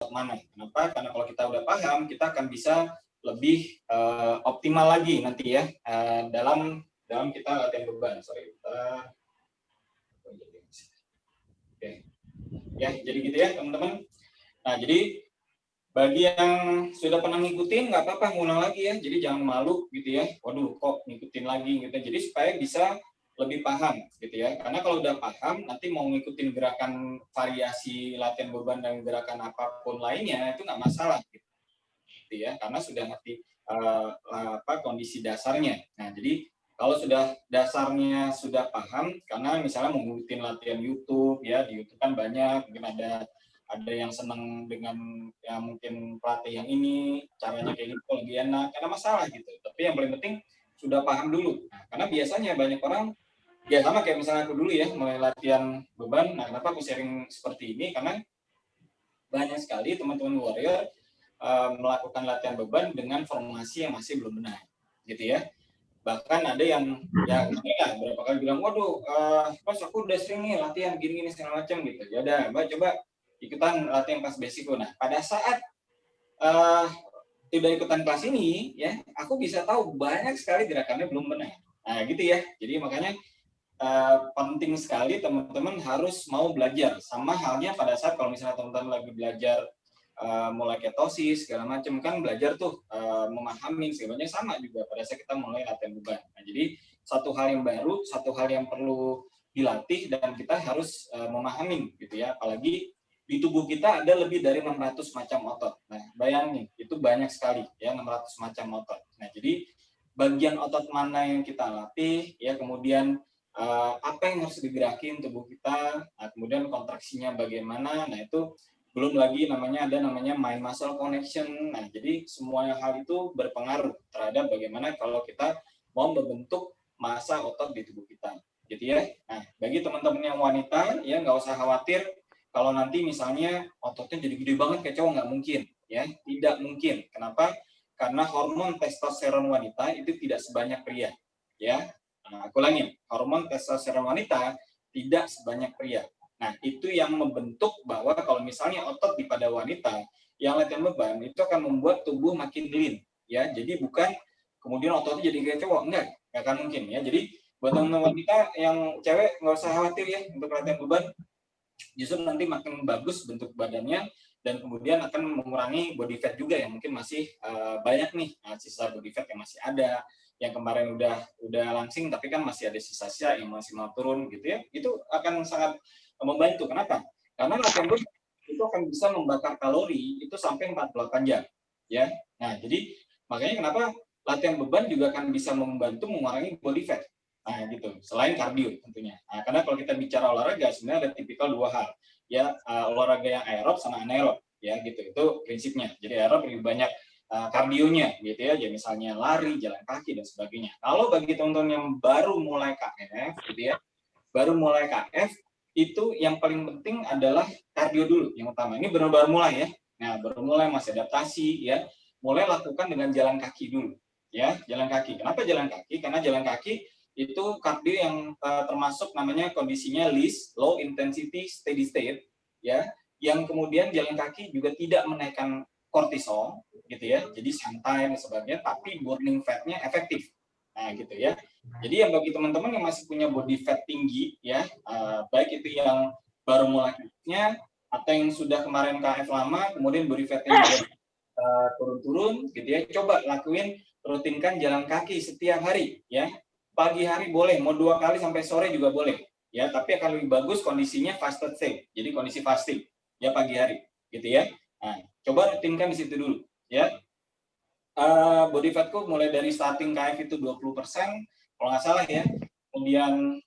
mana. Kenapa? Karena kalau kita udah paham, kita akan bisa lebih optimal lagi nanti ya dalam kita latihan beban. Oke. Ya, jadi gitu ya teman-teman. Nah, jadi bagi yang sudah pernah ngikutin, nggak apa-apa ngulang lagi ya. Jadi jangan malu gitu ya. Waduh, kok ngikutin lagi gitu. Jadi supaya bisa lebih paham gitu ya. Karena kalau udah paham, nanti mau ngikutin gerakan variasi latihan beban dan gerakan apapun lainnya itu nggak masalah gitu ya. Karena sudah ngerti kondisi dasarnya. Nah, jadi kalau sudah dasarnya sudah paham, karena misalnya mau ngikutin latihan YouTube ya, di YouTube kan banyak, mungkin ada yang senang dengan ya mungkin pelatih yang ini caranya kayak gitu lebih enak, karena masalah gitu. Tapi yang paling penting sudah paham dulu. Nah, karena biasanya banyak orang ya sama kayak misalnya aku dulu ya mulai latihan beban. Nah, kenapa aku sharing seperti ini? Karena banyak sekali teman-teman warrior melakukan latihan beban dengan formasi yang masih belum benar, gitu ya. Bahkan ada yang ya berapa kali bilang, waduh, pas aku udah sering nih latihan gini-gini segala macam gitu. Ya udah, Mbak coba ikutan latihan kelas basic. Nah, pada saat tidak ikutan kelas ini, ya, aku bisa tahu banyak sekali gerakannya belum benar. Nah, gitu ya. Jadi makanya penting sekali teman-teman harus mau belajar. Sama halnya pada saat kalau misalnya teman-teman lagi belajar mulai ketosis segala macam kan belajar tuh memahami sebenarnya sama juga pada saat kita mulai latihan beban. Nah, jadi satu hal yang baru, satu hal yang perlu dilatih dan kita harus memahami gitu ya. Apalagi di tubuh kita ada lebih dari 600 macam otot. Nah, bayangin itu banyak sekali ya 600 macam otot. Nah, jadi bagian otot mana yang kita latih ya, kemudian apa yang harus digerakin tubuh kita, nah, kemudian kontraksinya bagaimana. Nah, itu belum lagi ada namanya mind muscle connection. Nah, jadi semua hal itu berpengaruh terhadap bagaimana kalau kita mau membentuk massa otot di tubuh kita, gitu ya. Nah, bagi teman-teman yang wanita ya nggak usah khawatir kalau nanti misalnya ototnya jadi gede banget kayak cowok, nggak mungkin ya, tidak mungkin. Kenapa? Karena hormon testosteron wanita itu tidak sebanyak pria ya. Nah, aku ulangin, hormon testosteron wanita tidak sebanyak pria. Nah, itu yang membentuk bahwa kalau misalnya otot di pada wanita yang latihan beban itu akan membuat tubuh makin lean ya. Jadi bukan kemudian ototnya jadi kayak cowok, enggak akan mungkin ya. Jadi buat teman-teman wanita yang cewek nggak usah khawatir ya untuk latihan beban, justru nanti makin bagus bentuk badannya dan kemudian akan mengurangi body fat juga yang mungkin masih banyak nih sisa body fat yang masih ada, yang kemarin udah langsing tapi kan masih ada sisa-sisa yang masih mau turun gitu ya. Itu akan sangat membantu. Kenapa? Karena latihan beban itu akan bisa membakar kalori itu sampai 48 jam ya. Nah, jadi makanya kenapa latihan beban juga akan bisa membantu mengurangi body fat. Nah, gitu. Selain kardio tentunya. Nah, karena kalau kita bicara olahraga sebenarnya ada tipikal dua hal. Ya, olahraga yang aerob sama anaerob ya gitu. Itu prinsipnya. Jadi aerob lebih banyak kardionya gitu ya. Jadi misalnya lari, jalan kaki dan sebagainya. Kalau bagi teman-teman yang baru mulai KF gitu ya, baru mulai KF itu yang paling penting adalah kardio dulu yang utama. Ini baru mulai ya. Nah, baru mulai masih adaptasi ya. Mulai lakukan dengan jalan kaki dulu ya, jalan kaki. Kenapa jalan kaki? Karena jalan kaki itu kardio yang termasuk namanya kondisinya least low intensity steady state ya, yang kemudian jalan kaki juga tidak menaikkan kortisol gitu ya, jadi santai dan sebagainya, tapi burning fatnya efektif. Nah gitu ya. Jadi yang bagi teman-teman yang masih punya body fat tinggi ya, baik itu yang baru mulainya atau yang sudah kemarin KF lama kemudian body fatnya juga turun-turun gitu ya, coba lakuin, rutinkan jalan kaki setiap hari ya. Pagi hari boleh, mau 2 kali sampai sore juga boleh ya, tapi akan lebih bagus kondisinya fasted state, jadi kondisi fasting ya pagi hari gitu ya. Nah, coba rutinkan di situ dulu ya. Body fatku mulai dari starting KF itu 20% kalau nggak salah ya, kemudian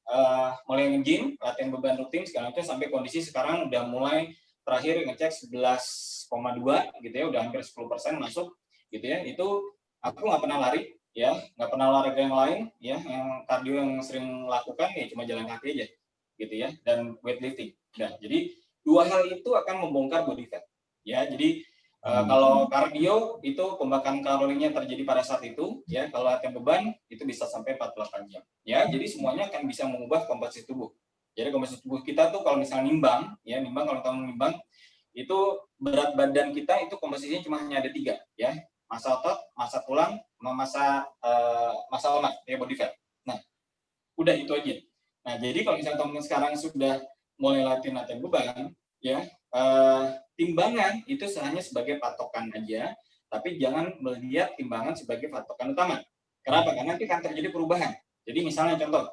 mulai nge-gym, latihan beban rutin segala macam sampai kondisi sekarang udah mulai terakhir ngecek 11,2 gitu ya, udah hampir 10% masuk gitu ya. Itu aku nggak pernah lari ya, nggak pernah olahraga yang lain ya, yang kardio yang sering lakukan ya cuma jalan kaki aja gitu ya, dan weightlifting. Nah, jadi dua hal itu akan membongkar body fat ya. Jadi kalau kardio itu pembakaran kalorinya terjadi pada saat itu ya, kalau latihan beban itu bisa sampai 48 jam ya. Jadi semuanya akan bisa mengubah komposisi tubuh. Jadi komposisi tubuh kita tuh kalau misalnya nimbang ya, nimbang kalau kita nimbang itu berat badan kita itu komposisinya cuma hanya ada 3 ya, massa otot, massa tulang, sama massa lemak ya, body fat. Nah, udah itu aja. Nah, jadi kalau misalnya teman-teman sekarang sudah mulai latihan beban ya, timbangan itu hanya sebagai patokan aja, tapi jangan melihat timbangan sebagai patokan utama. Kenapa? Karena nanti akan terjadi perubahan. Jadi misalnya contoh,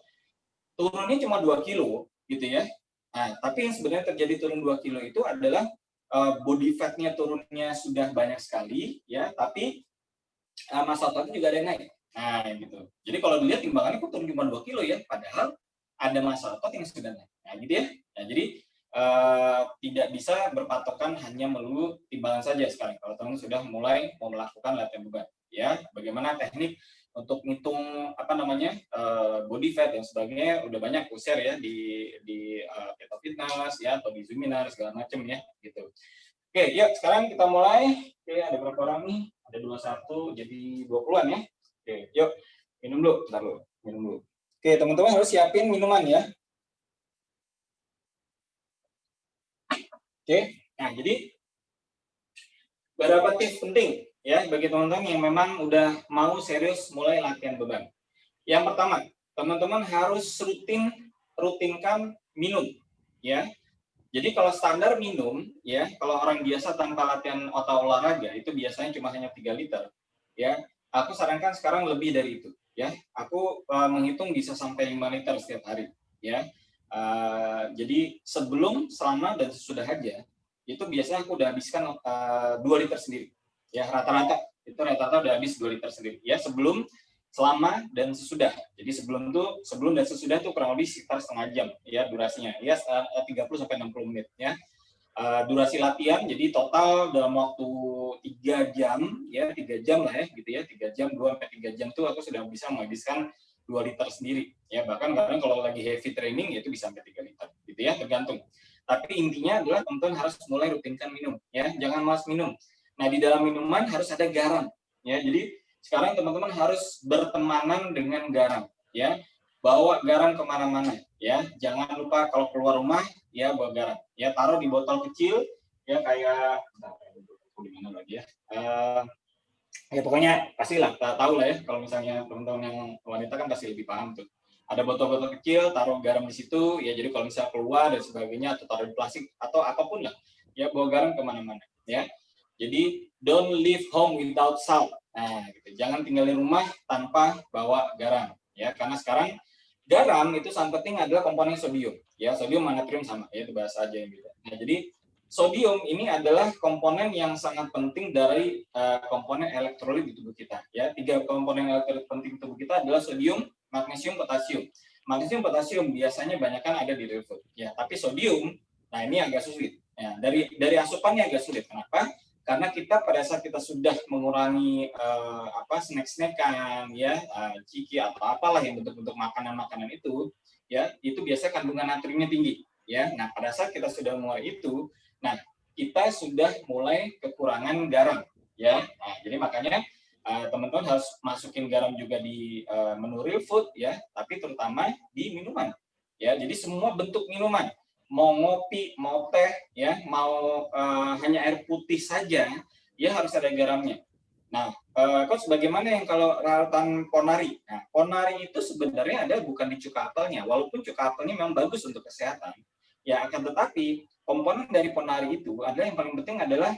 turunnya cuma 2 kilo gitu ya. Nah, tapi yang sebenarnya terjadi turun 2 kilo itu adalah body fat-nya turunnya sudah banyak sekali ya, tapi massa ototnya juga ada yang naik. Nah, gitu. Jadi kalau dilihat timbangannya kok turun cuma 2 kilo ya, padahal ada massa otot yang sudah naik. Nah, gitu ya. Nah, jadi tidak bisa berpatokan hanya melulu timbangan saja sekarang. Kalau teman sudah mulai mau melakukan latihan beban, ya, bagaimana teknik untuk ngitung body fat dan sebagainya udah banyak share ya di Keto Fitness ya atau di Zoominar segala macam ya gitu. Oke, yuk sekarang kita mulai. Oke, ada berapa orang nih? Ada 21 jadi 20-an ya. Oke, yuk minum dulu, bentar dulu, minum dulu. Oke, teman-teman harus siapin minuman ya. Oke, nah jadi beberapa tips penting ya bagi teman-teman yang memang udah mau serius mulai latihan beban. Yang pertama, teman-teman harus rutinkan minum ya. Jadi kalau standar minum ya, kalau orang biasa tanpa latihan atau olahraga itu biasanya cuma hanya 3 liter ya. Aku sarankan sekarang lebih dari itu ya. Aku menghitung bisa sampai 5 liter setiap hari ya. Jadi sebelum, selama dan sesudah aja itu biasanya aku udah habiskan 2 liter sendiri. Ya, rata-rata itu rata-rata udah habis 2 liter sendiri ya, sebelum, selama dan sesudah. Jadi sebelum dan sesudah tuh kurang lebih sekitar setengah jam ya durasinya. Ya 30 sampai 60 menit ya. Durasi latihan jadi total dalam waktu 3 jam ya, 3 jam lah ya gitu ya. 3 jam 2 sampai 3 jam tuh aku sudah bisa menghabiskan 2 liter sendiri ya. Bahkan kadang kalau lagi heavy training ya itu bisa sampai 3 liter gitu ya, tergantung. Tapi intinya adalah teman-teman harus mulai rutinkan minum ya, jangan malas minum. Nah, di dalam minuman harus ada garam ya. Jadi sekarang teman-teman harus bertemanan dengan garam ya. Bawa garam kemana-mana ya. Jangan lupa kalau keluar rumah ya bawa garam ya, taruh di botol kecil ya, kayak di mana lagi ya. Ya pokoknya pastilah tahu lah ya, kalau misalnya teman-teman yang wanita kan pasti lebih paham tuh. Ada botol-botol kecil, taruh garam di situ ya, jadi kalau misalnya keluar dan sebagainya atau taruh di plastik atau apapun lah ya, bawa garam kemana-mana ya. Jadi don't leave home without salt. Nah, gitu. Jangan tinggalin rumah tanpa bawa garam ya, karena sekarang garam itu sangat penting adalah komponen sodium ya, sodium sama natrium sama ya, itu bahasa aja gitu. Nah, jadi sodium ini adalah komponen yang sangat penting dari komponen elektrolit di tubuh kita ya. 3 komponen elektrolit penting di tubuh kita adalah sodium, magnesium, potasium. Magnesium, potasium biasanya banyakkan ada di real food ya, tapi sodium nah ini agak sulit ya, dari asupannya agak sulit. Kenapa? Karena kita pada saat kita sudah mengurangi snack-snackan ya, ciki atau apalah yang bentuk-bentuk makanan-makanan itu ya, itu biasanya kandungan natriumnya tinggi ya. Nah, pada saat kita sudah mulai itu, nah, kita sudah mulai kekurangan garam ya. Nah, jadi makanya teman-teman harus masukin garam juga di menu real food ya, tapi terutama di minuman ya. Jadi semua bentuk minuman, mau ngopi, mau teh ya, mau hanya air putih saja ya harus ada garamnya. Nah, coach, bagaimana yang kalau larutan ponari? Nah, ponari itu sebenarnya ada bukan di cuka apelnya, walaupun cuka apelnya memang bagus untuk kesehatan. Ya, akan tetapi komponen dari ponari itu adalah yang paling penting adalah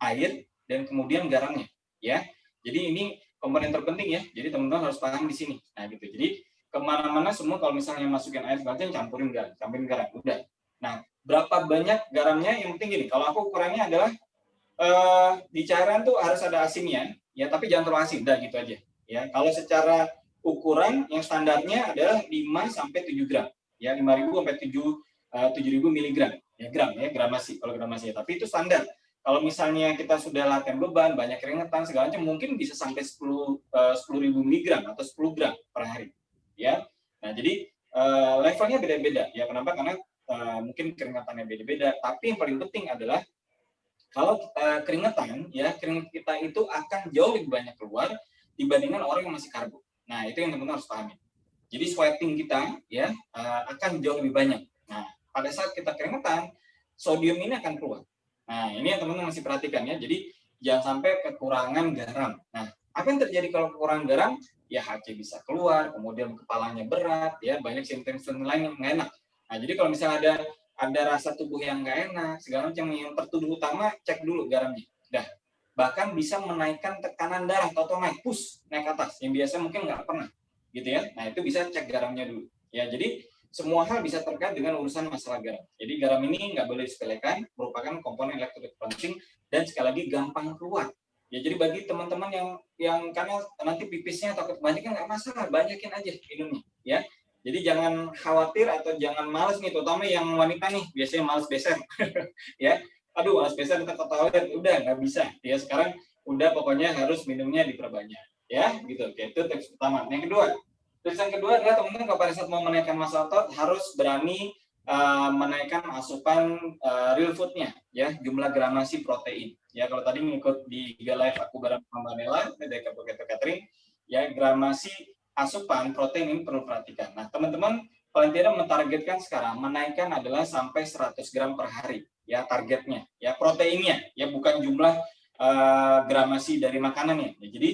air dan kemudian garamnya, ya. Jadi ini komponen terpenting ya. Jadi teman-teman harus paham di sini. Nah, gitu. Jadi kemana-mana semua kalau misalnya masukin air segala campurin garam, udah. Nah, berapa banyak garamnya? Yang penting gini. Kalau aku ukurannya adalah di cairan tuh harus ada asinnya, ya, tapi jangan terlalu asin, dah gitu aja. Ya, kalau secara ukuran yang standarnya adalah 5 sampai 7 gram, ya, 5.000 sampai 7.000 miligram, ya, gramasi kalau gramasi. Tapi itu standar. Kalau misalnya kita sudah latihan beban, banyak keringetan segala macam, mungkin bisa sampai 10.000 miligram atau 10 gram per hari, ya. Nah, jadi levelnya beda-beda, ya. Kenapa? Karena mungkin keringetannya beda-beda. Tapi yang paling penting adalah kalau kita keringetan, ya, keringet kita itu akan jauh lebih banyak keluar dibandingkan orang yang masih karbo. Nah, itu yang teman-teman harus pahami. Jadi sweating kita ya akan jauh lebih banyak. Nah, pada saat kita keringetan, sodium ini akan keluar. Nah, ini yang teman-teman mesti perhatikan ya. Jadi jangan sampai kekurangan garam. Nah, apa yang terjadi kalau kekurangan garam? Ya HC bisa keluar, kemudian kepalanya berat, ya banyak simptom-simptom lain yang nggak enak. Nah, jadi kalau misalnya ada rasa tubuh yang nggak enak, segala macam, yang tertuduh utama cek dulu garamnya. Dah, bahkan bisa menaikkan tekanan darah atau naik naik atas, yang biasa mungkin nggak pernah, gitu ya. Nah, itu bisa cek garamnya dulu. Ya, jadi semua hal bisa terkait dengan urusan masalah garam. Jadi garam ini nggak boleh disepelekan, merupakan komponen elektrolit penting dan sekali lagi gampang keluar. Ya, jadi bagi teman-teman yang karena nanti pipisnya takut banyak, nggak masalah, banyakin aja minumnya, ya. Jadi jangan khawatir atau jangan malas nih, terutama yang wanita nih, biasanya malas beser, ya. Aduh, malas beser, kita ke toilet, udah nggak bisa. Ya, sekarang udah pokoknya harus minumnya diperbanyak, ya, gitu. Oke, itu tips pertama. Yang kedua, tips yang kedua adalah teman-teman kalau pada saat mau menaikkan massa otot harus berani menaikkan asupan real food-nya, ya, jumlah gramasi protein. Ya, kalau tadi ngikut di Giga Live aku bareng Mbak Nela dari Kabupaten Catering, ya, gramasi asupan protein ini perlu perhatikan. Nah, teman-teman paling tidak mentargetkan sekarang menaikkan adalah sampai 100 gram per hari, ya, targetnya, ya, proteinnya, ya, bukan jumlah gramasi dari makanannya. Ya, jadi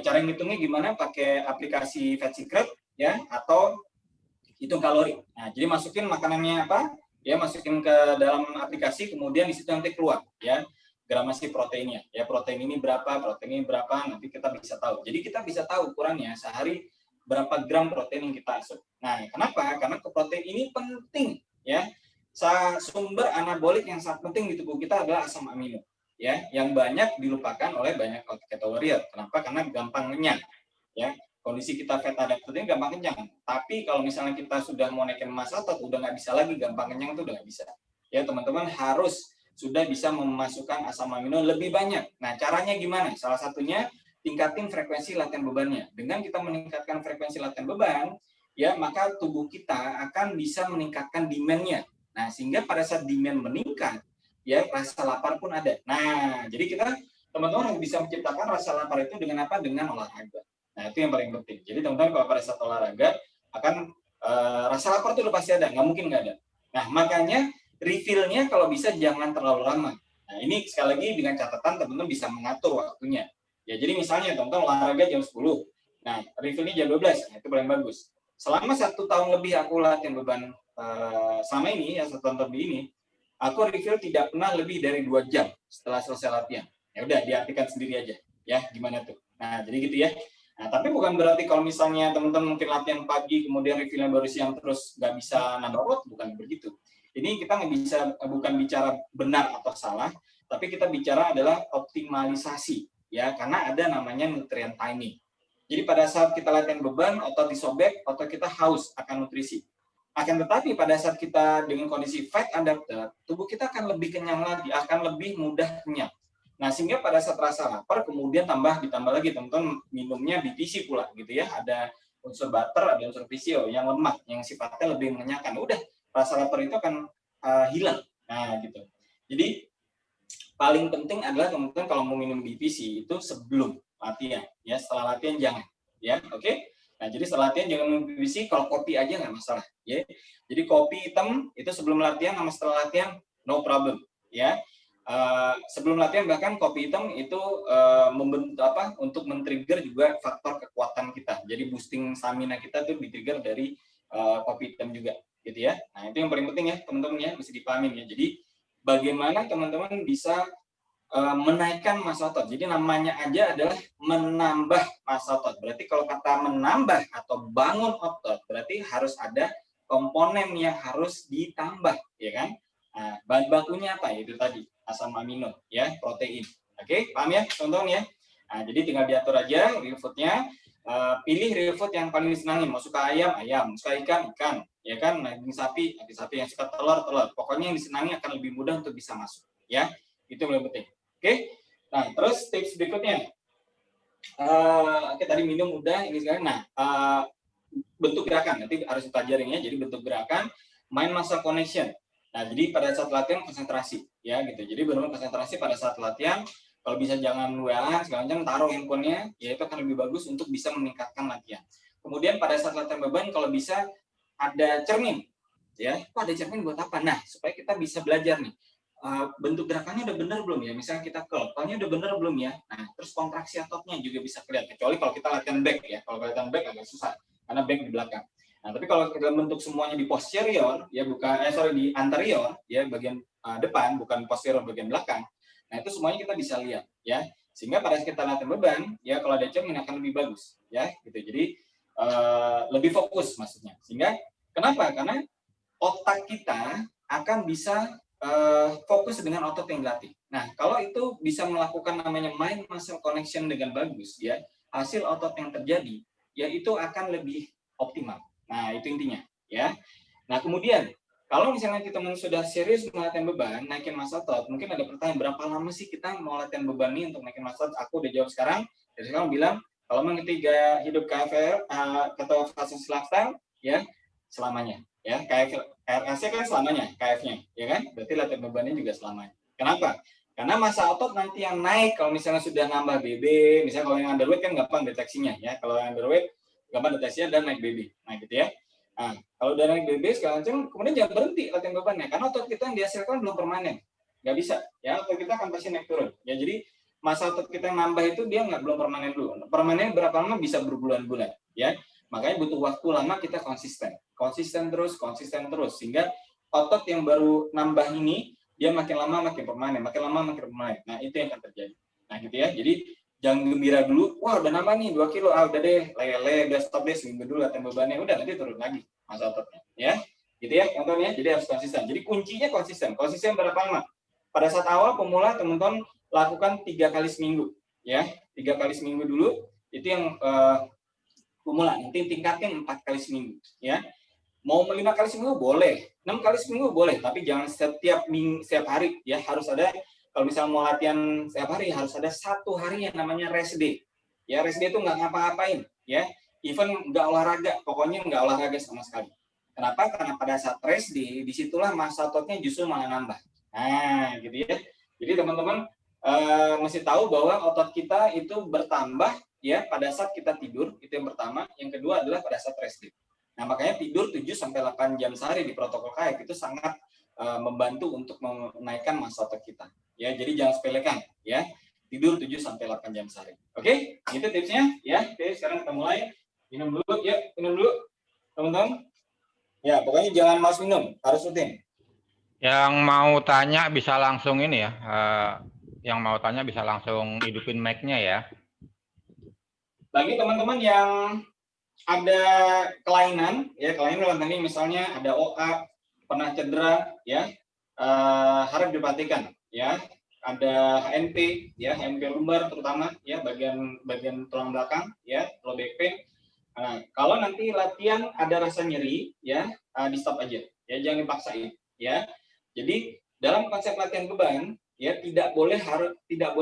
cara ngitungnya gimana? Pakai aplikasi Fat Secret, ya, atau hitung kalori. Nah, jadi masukin makanannya apa? Ya, masukin ke dalam aplikasi, kemudian di situ nanti keluar, ya, gramasi proteinnya. Ya, protein ini berapa, nanti kita bisa tahu. Jadi kita bisa tahu ukurannya sehari berapa gram protein yang kita asup. Nah, kenapa? Karena protein ini penting, ya. Sumber anabolik yang sangat penting di tubuh kita adalah asam amino, ya, yang banyak dilupakan oleh banyak keto warrior. Kenapa? Karena gampang kenyang, ya. Kondisi kita fat adapted ini gampang kenyang. Tapi kalau misalnya kita sudah mau naikin massa otot, udah nggak bisa lagi, gampang kenyang itu udah nggak bisa. Ya, teman-teman harus sudah bisa memasukkan asam amino lebih banyak. Nah, caranya gimana? Salah satunya tingkatin frekuensi latihan bebannya. Dengan kita meningkatkan frekuensi latihan beban, ya, maka tubuh kita akan bisa meningkatkan demand-nya. Nah, sehingga pada saat demand meningkat, ya, rasa lapar pun ada. Nah, jadi kita teman-teman harus bisa menciptakan rasa lapar itu dengan apa? Dengan olahraga. Nah, itu yang paling penting. Jadi teman-teman kalau pada saat olahraga akan rasa lapar itu udah pasti ada, nggak mungkin nggak ada. Nah, makanya refill-nya kalau bisa jangan terlalu lama. Nah, ini sekali lagi dengan catatan teman-teman bisa mengatur waktunya. Ya, jadi misalnya teman-teman olahraga jam 10. Nah, refill-nya jam 12. Nah, itu paling bagus. Selama 1 tahun lebih aku latihan beban sama ini, ya 1 tahun lebih ini, aku refill tidak pernah lebih dari 2 jam setelah selesai latihan. Ya udah, diartikan sendiri aja. Ya, gimana tuh? Nah, jadi gitu ya. Nah, tapi bukan berarti kalau misalnya teman-teman mungkin latihan pagi, kemudian refillnya baru siang terus nggak bisa nambah otot, bukan begitu. Ini kita nggak bisa, bukan bicara benar atau salah, tapi kita bicara adalah optimalisasi, ya, karena ada namanya nutrient timing. Jadi pada saat kita latihan beban, otot disobek, otot kita haus akan nutrisi. Akan tetapi pada saat kita dengan kondisi fat adapted, tubuh kita akan lebih kenyang lagi, akan lebih mudah kenyang. Nah, sehingga pada saat rasa lapar, kemudian ditambah lagi teman-teman minumnya BPC pula gitu ya. Ada unsur butter, ada unsur PCO yang lemak, yang sifatnya lebih mengenyangkan. Udah, rasa lapar itu akan hilang. Nah, gitu. Jadi paling penting adalah teman-teman kalau mau minum BPC itu sebelum latihan, ya. Setelah latihan jangan, ya. Oke? Nah, jadi setelah latihan jangan minum BPC, kalau kopi aja nggak masalah, ya. Jadi kopi hitam itu sebelum latihan sama setelah latihan no problem, ya. Sebelum latihan bahkan kopi hitam itu untuk men-trigger juga faktor kekuatan kita. Jadi boosting stamina kita tuh di-trigger dari kopi hitam juga, gitu ya. Nah, itu yang paling penting ya, teman-teman ya, mesti dipahamin ya. Jadi bagaimana teman-teman bisa menaikkan massa otot. Jadi namanya aja adalah menambah massa otot. Berarti kalau kata menambah atau bangun otot, berarti harus ada komponen yang harus ditambah, ya kan? Nah, bahan bakunya apa? Itu tadi asam amino, ya, protein. Oke, paham ya, teman-teman ya? Nah, jadi tinggal diatur aja real food-nya. Pilih real food yang paling disenangi. Mau suka ayam, ayam. Suka ikan, ikan. Ya kan, daging sapi, daging sapi. Yang suka telur, telur. Pokoknya yang disenangi akan lebih mudah untuk bisa masuk. Ya, itu yang paling penting. Oke, nah terus tips berikutnya. Oke, tadi minum udah, ini sekarang. Nah, bentuk gerakan nanti harus dipelajarin ya. Jadi bentuk gerakan, mind muscle connection. Nah, jadi pada saat latihan konsentrasi, ya gitu. Jadi benar-benar konsentrasi pada saat latihan. Kalau bisa jangan WA segala macam, taruh handphonenya, ya itu akan lebih bagus untuk bisa meningkatkan latihan. Kemudian pada saat latihan beban, kalau bisa ada cermin, ya. Kok ada cermin buat apa? Nah, supaya kita bisa belajar nih. bentuk gerakannya udah benar belum ya? Misalnya kita curl, curlnya udah benar belum ya? Nah, terus kontraksi ototnya juga bisa kelihatan. Kecuali kalau kita latihan back ya. Kalau latihan back agak susah karena back di belakang. Nah, tapi kalau dalam bentuk semuanya di posterior, ya bukan di anterior, ya bagian depan, bukan posterior bagian belakang. Nah, itu semuanya kita bisa lihat ya. Sehingga pada saat kita latihan beban, ya kalau ada cermin akan lebih bagus ya gitu. Jadi lebih fokus maksudnya. Sehingga kenapa? Karena otak kita akan bisa fokus dengan otot yang dilatih. Nah, kalau itu bisa melakukan namanya mind muscle connection dengan bagus, ya hasil otot yang terjadi, ya itu akan lebih optimal. Nah, itu intinya, ya. Nah, kemudian kalau misalnya kita sudah serius latihan beban, naikin massa otot, mungkin ada pertanyaan berapa lama sih kita mau latihan beban ini untuk naikin massa otot? Aku udah jawab sekarang. Dari sekarang bilang kalau mengikuti gaya hidup KFR atau fase lifestyle, ya selamanya. Ya, KFC kan selamanya, KF-nya, ya kan? Berarti latihan bebannya juga selamanya. Kenapa? Karena massa otot nanti yang naik kalau misalnya sudah nambah BB, misalnya kalau yang underweight kan gampang deteksinya, ya. Kalau yang underweight gampang deteksinya dan naik BB. Nah, gitu ya. Nah, kalau udah naik BB segala macam, kemudian jangan berhenti latihan bebannya, karena otot kita yang dihasilkan belum permanen. Nggak bisa, ya. Otot kita akan pasti naik turun. Ya, jadi massa otot kita yang nambah itu dia belum permanen dulu. Permanen berapa lama? Bisa berbulan-bulan, ya. Makanya butuh waktu lama kita konsisten terus, sehingga otot yang baru nambah ini dia makin lama makin permanen, makin lama makin permanen. Nah, itu yang akan terjadi. Nah, gitu ya. Jadi jangan gembira dulu, wah udah nambah nih 2 kilo, udah deh, lele, udah stop deh, seminggu dulu latihan bebannya, udah nanti turun lagi masa ototnya, ya. Gitu ya, teman-teman ya. Jadi harus konsisten. Jadi kuncinya konsisten. Konsisten berapa lama? Pada saat awal pemula teman-teman lakukan 3 kali seminggu, ya. 3 kali seminggu dulu, itu yang pemula, nanti tingkatin 4 kali seminggu, ya. Mau 5 kali seminggu boleh, 6 kali seminggu boleh, tapi jangan setiap hari, ya. Harus ada, kalau misalnya mau latihan setiap hari, harus ada 1 hari yang namanya rest day. Ya, rest day itu nggak ngapa-ngapain, ya. Even nggak olahraga, pokoknya nggak olahraga sama sekali. Kenapa? Karena pada saat rest day, disitulah massa ototnya justru malah nambah. Nah, gitu ya. Jadi teman-teman mesti tahu bahwa otot kita itu bertambah, ya, pada saat kita tidur, itu yang pertama. Yang kedua adalah pada saat rest day. Nah, makanya tidur 7-8 jam sehari di protokol KF itu sangat membantu untuk menaikkan massa otot kita. Ya, jadi jangan sepelekan, ya. Tidur 7-8 jam sehari. Oke, itu tipsnya, ya. Oke, sekarang kita mulai. Minum dulu, ya, minum dulu, teman-teman. Ya, pokoknya jangan malas minum, harus rutin. Yang mau tanya bisa langsung ini ya. Yang mau tanya bisa langsung hidupin mic-nya ya. Bagi teman-teman yang ada kelainan, ya kelainan tadi misalnya ada OA, pernah cedera, ya harap diperhatikan, ya. Ada HNP, ya HNP lumbar terutama, ya bagian tulang belakang, ya low back pain. Nah, kalau nanti latihan ada rasa nyeri, ya di stop aja, ya jangan dipaksain, ya. Jadi dalam konsep latihan beban, ya tidak boleh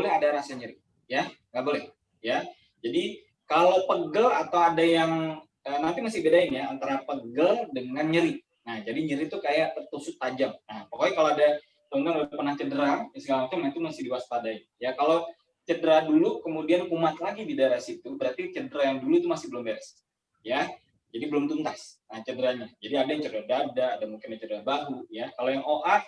ada rasa nyeri, ya nggak boleh, ya. Jadi kalau pegel atau ada yang nanti masih bedain ya antara pegel dengan nyeri. Nah, jadi nyeri itu kayak tertusuk tajam. Nah, pokoknya kalau ada teman-teman pernah cedera, segala macam itu masih diwaspadai. Ya, kalau cedera dulu kemudian kumat lagi di daerah situ, berarti cedera yang dulu itu masih belum beres. Ya, jadi belum tuntas. Nah, cederanya. Jadi ada yang cedera dada, ada mungkin yang cedera bahu. Ya, kalau yang OA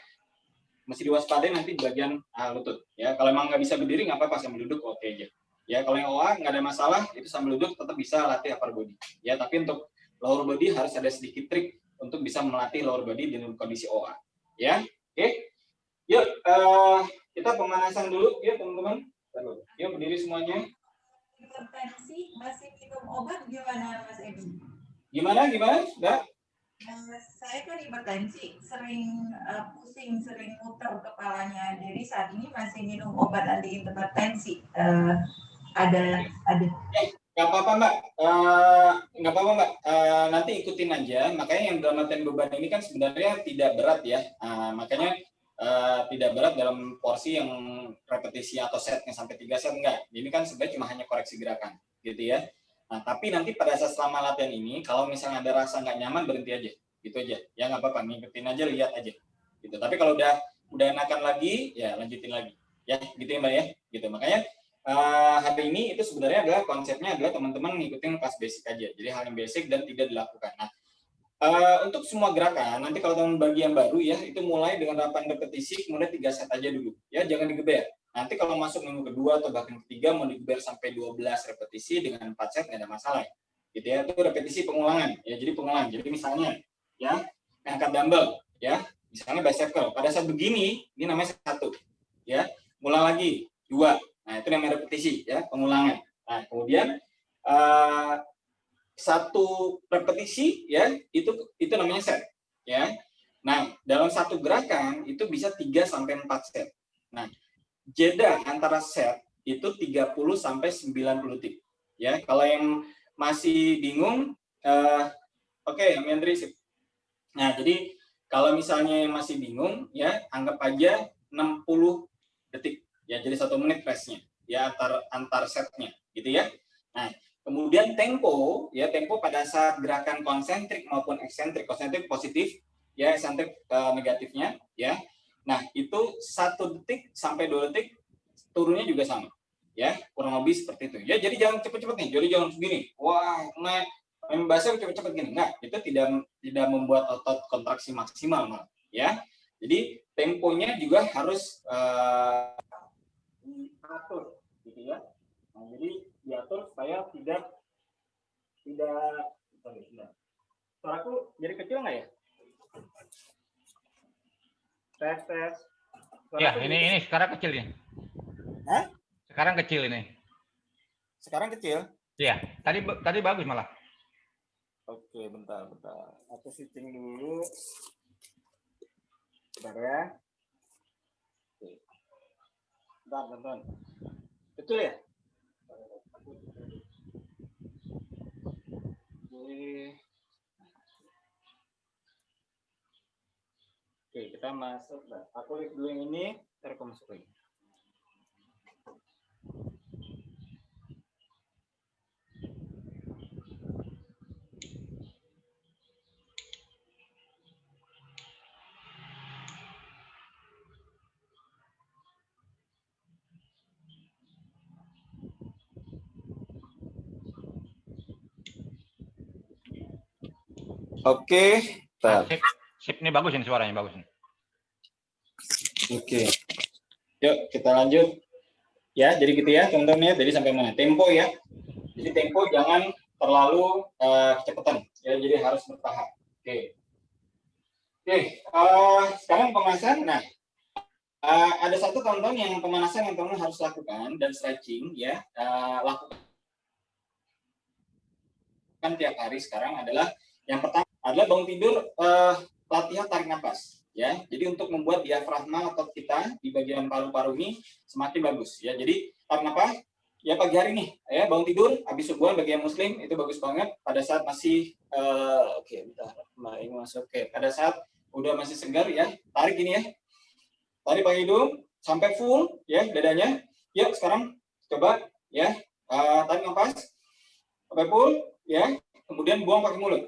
masih diwaspadai nanti di bagian lutut. Ya, kalau emang nggak bisa berdiri nggak apa-apa sambil duduk oke aja. Ya, kalau yang OA nggak ada masalah, itu sambil duduk tetap bisa latih upper body. Ya, tapi untuk lower body harus ada sedikit trik untuk bisa melatih lower body dengan kondisi OA. Ya, oke. Yuk, kita pemanasan dulu, ya teman-teman. Yuk, berdiri semuanya. Hipertensi, masih minum obat gimana, Mas Edi? Gimana? Enggak? Saya kan hipertensi, sering pusing, sering muter kepalanya. Jadi saat ini masih minum obat anti hipertensi. Ada. Nggak apa-apa Mbak, nanti ikutin aja. Makanya yang dalam latihan beban ini kan sebenarnya tidak berat ya. Makanya tidak berat dalam porsi yang repetisi atau setnya sampai 3 set enggak. Ini kan sebenarnya cuma hanya koreksi gerakan, gitu ya. Nah, tapi nanti pada saat selama latihan ini, kalau misalnya ada rasa nggak nyaman, berhenti aja, gitu aja. Ya nggak apa-apa, ngikutin aja, lihat aja, gitu. Tapi kalau udah enakan lagi, ya lanjutin lagi, ya, gitu ya Mbak ya, gitu. Makanya hari ini itu sebenarnya adalah konsepnya adalah teman-teman ngikutin kelas basic aja, jadi hal yang basic dan tidak dilakukan. Nah, Untuk semua gerakan, nanti kalau teman bagi yang baru ya, itu mulai dengan 8 repetisi, kemudian 3 set aja dulu. Ya, jangan digeber. Nanti kalau masuk minggu kedua atau bahkan ketiga, mau digeber sampai 12 repetisi dengan 4 set, nggak ada masalah. Gitu ya, itu repetisi pengulangan. Ya, jadi pengulangan. Jadi misalnya, ya, angkat dumbbell, ya, misalnya bicep curl. Pada saat begini, ini namanya 1. Ya, mulai lagi, 2. Nah, itu namanya repetisi, ya, pengulangan. Nah, kemudian, 1 repetisi ya itu namanya set ya. Nah, dalam 1 gerakan itu bisa 3 sampai 4 set. Nah, jeda antara set itu 30 sampai 90 detik. Ya, kalau yang masih bingung oke, Mendri sip. Nah, jadi kalau misalnya yang masih bingung ya anggap aja 60 detik. Ya, jadi 1 menit restnya ya antar setnya gitu ya. Nah, kemudian tempo, ya tempo pada saat gerakan konsentrik maupun eksentrik, konsentrik positif, ya eksentrik negatifnya, ya. Nah itu 1 detik sampai 2 detik turunnya juga sama, ya kurang lebih seperti itu. Ya jadi jangan cepet-cepet nih, jadi jangan segini, wah naik main basah cepet-cepet gini, enggak, itu tidak membuat otot kontraksi maksimal, malah, ya. Jadi temponya juga harus diatur, gitu ya. Nah, jadi diatur supaya tidak suaraku jadi kecil nggak ya? Tes. Ya, ini sekarang kecil nih. Hah? Sekarang kecil ini. Sekarang kecil? Iya, tadi bagus malah. Oke, bentar. Aku setting dulu. Bentar ya. Oke. Bentar. Kecil ya? Oke, kita masuk. Aku lihat dulu yang ini, ntar aku masuk lagi. Oke. Nah, sip ini bagus ini suaranya bagus. Oke. Yuk kita lanjut. Ya, jadi gitu ya teman-teman ya. Jadi sampai mana? Tempo ya. Jadi tempo jangan terlalu kecepatan. Ya, jadi harus bertahap. Oke. Sekarang pemanasan. Nah, ada satu teman-teman yang pemanasan yang teman-teman harus lakukan dan stretching ya. Lakukan tiap hari sekarang adalah yang pertama adalah bangun tidur latihan tarik nafas ya. Jadi untuk membuat diafragma otot kita di bagian paru-paru ini semakin bagus ya. Jadi tarik nafas ya pagi hari nih ya, bangun tidur habis subuhan bagi yang muslim itu bagus banget pada saat masih pada saat udah masih segar ya, tarik gini ya. Tarik pakai hidung sampai full ya dadanya. Yuk sekarang coba ya, tarik nafas sampai full ya, kemudian buang pakai mulut.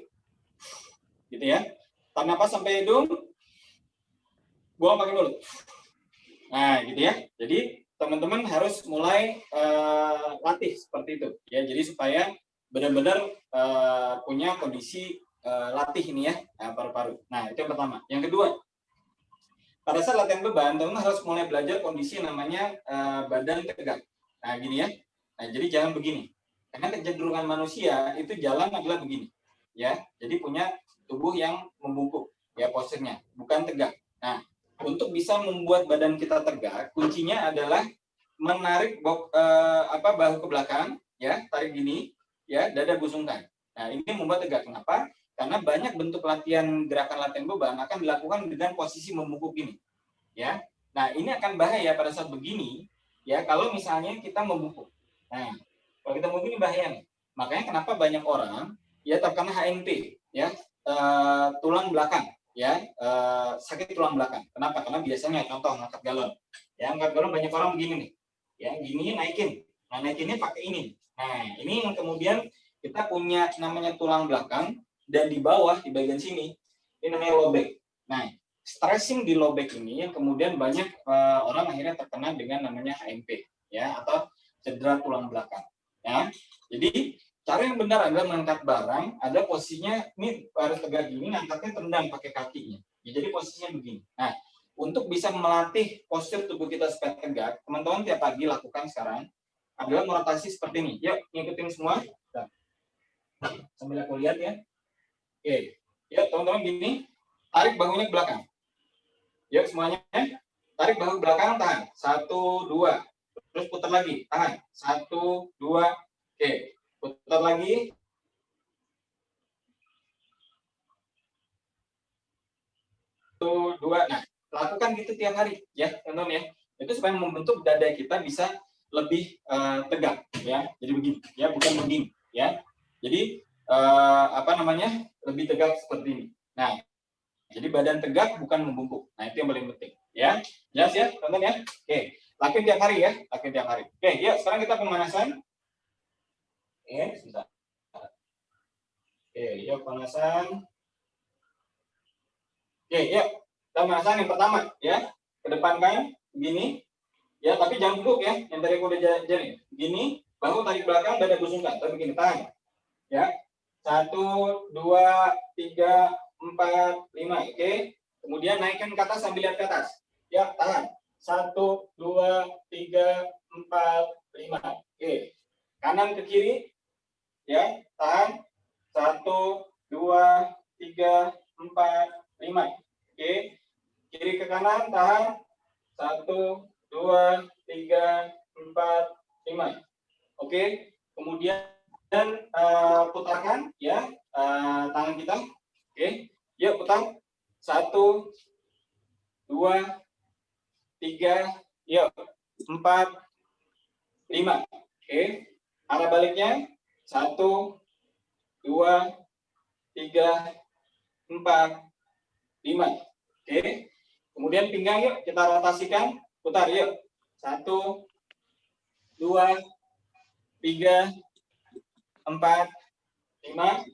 Gitu ya. Tarik nafas sampai hidung, buang pakai mulut. Nah, gitu ya. Jadi teman-teman harus mulai latih seperti itu ya. Jadi supaya benar-benar punya kondisi latih ini ya, paru-paru. Nah, itu yang pertama. Yang kedua, pada saat latihan beban, teman-teman harus mulai belajar kondisi namanya badan tegak. Nah, gini ya. Nah, jadi jangan begini. Karena kecenderungan manusia itu jalan adalah begini. Ya, jadi punya tubuh yang membungkuk ya posturnya, bukan tegak. Nah, untuk bisa membuat badan kita tegak, kuncinya adalah menarik bahu ke belakang, ya, tarik gini, ya, dada busungkan. Nah, ini membuat tegak. Kenapa? Karena banyak bentuk gerakan latihan beban akan dilakukan dengan posisi membungkuk ini, ya. Nah, ini akan bahaya pada saat begini, ya, kalau misalnya kita membungkuk. Nah, kalau kita membungkuk ini bahaya nih. Makanya kenapa banyak orang ya terkena HNP, ya, tulang belakang. Ya, sakit tulang belakang. Kenapa? Karena biasanya contoh angkat galon. Ya, angkat galon banyak orang begini nih. Ya, gini naikin. Nah, naikinnya pakai ini. Nah, ini yang kemudian kita punya namanya tulang belakang dan di bawah di bagian sini ini namanya low back. Nah, stressing di low back ini yang kemudian banyak orang akhirnya terkena dengan namanya HMP ya atau cedera tulang belakang. Ya. Jadi cara yang yang benar adalah mengangkat barang, ada posisinya ini harus tegak gini, ngangkatnya tendang pakai kakinya. Ya, jadi posisinya begini. Nah, untuk bisa melatih postur tubuh kita supaya tegak, teman-teman tiap pagi lakukan sekarang adalah merotasi seperti ini. Yuk, ngikutin semua. Nah, sambil aku lihat ya. Oke. Ya, teman-teman gini, tarik bahunya ke belakang. Yuk semuanya, tarik bahu ke belakang, tahan. 1, 2. Terus putar lagi, tahan. 1, 2. Oke. Putar lagi. 1, 2. Nah, lakukan gitu tiap hari ya, teman-teman ya. Itu supaya membentuk dada kita bisa lebih tegak ya. Jadi begini ya, bukan begini ya. Jadi lebih tegak seperti ini. Nah, jadi badan tegak bukan membungkuk. Nah, itu yang paling penting ya. Jelas ya, teman-teman ya. Oke, lakuin tiap hari ya, lakuin tiap hari. Oke, yuk sekarang kita pemanasan. Oke, sebentar. Oke, yuk pemanasan. Oke, yuk kita pemanasan yang pertama ya. Kedepankan begini. Ya, tapi jangan duduk ya. Yang tadi aku udah jadi. Begini, bahu tarik belakang, dada busungkan. Tapi begini, tahan. Ya. 1, 2, 3, 4, 5. Oke. Kemudian naikkan ke atas sambil lihat ke atas. Ya, tahan. 1, 2, 3, 4, 5. Oke. Kanan ke kiri. Ya, tahan. 1, 2, 3, 4, 5. Oke. Kiri ke kanan, tahan. 1, 2, 3, 4, 5. Oke. Kemudian putarkan ya tangan kita. Oke. Yuk putar. 1, 2, 3, yuk 4, 5. Oke. Arah baliknya 1, 2, 3, 4, 5. Oke. Kemudian pinggang yuk kita rotasikan. Putar yuk. 1, 2, 3, 4, 5.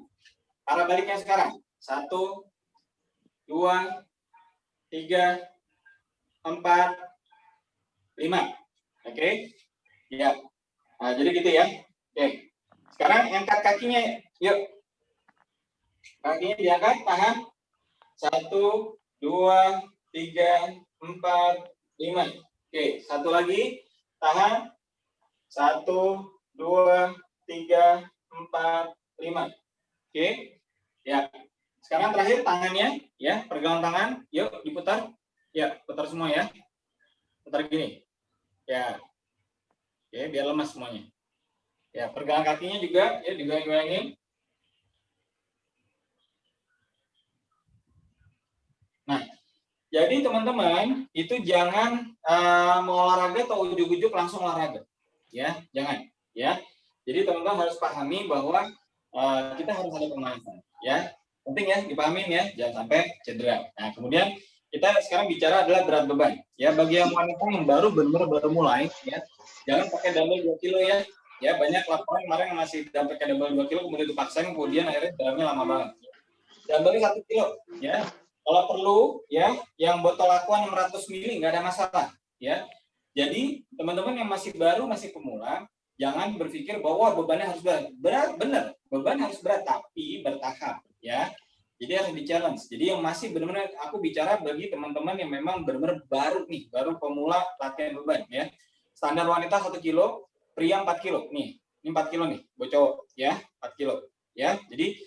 Arah baliknya sekarang. 1, 2, 3, 4, 5. Oke. Ya. Nah, jadi gitu ya. Oke. Sekarang angkat kakinya. Yuk. Kakinya diangkat, tahan. 1, 2, 3, 4, 5. Oke, satu lagi. Tahan. 1, 2, 3, 4, 5. Oke. Ya. Sekarang terakhir tangannya ya, pergelangan tangan. Yuk diputar. Ya, putar semua ya. Putar gini. Ya. Oke, biar lemas semuanya. Ya, pergelangan kakinya juga ya digoyang-goyangin. Nah, jadi teman-teman itu jangan mau olahraga atau ujuk-ujuk langsung olahraga, ya, jangan, ya. Jadi teman-teman harus pahami bahwa kita harus ada pemanasan, ya. Penting ya, dipahamin ya, jangan sampai cedera. Nah, kemudian kita sekarang bicara adalah berat beban, ya. Bagi yang wanita yang baru mulai, ya, jangan pakai dumbbell 2 kilo ya. Ya, banyak laporan kemarin yang masih pakai dumbbell 2 kilo kemudian dipaksain, kemudian akhirnya dalamnya lama banget. Dumbbellnya 1 kilo, ya. Kalau perlu ya, yang botol aqua 600 ml nggak ada masalah ya. Jadi teman-teman yang masih baru, masih pemula, jangan berpikir bahwa bebannya harus berat. Berat benar, beban harus berat tapi bertahap ya. Jadi harus di-challenge. Jadi yang masih benar-benar aku bicara bagi teman-teman yang memang benar-benar baru nih, baru pemula latihan beban ya. Standar wanita 1 kilo, pria 4 kilo. Nih, ini 4 kilo nih, buat cowok ya, 4 kilo ya. Jadi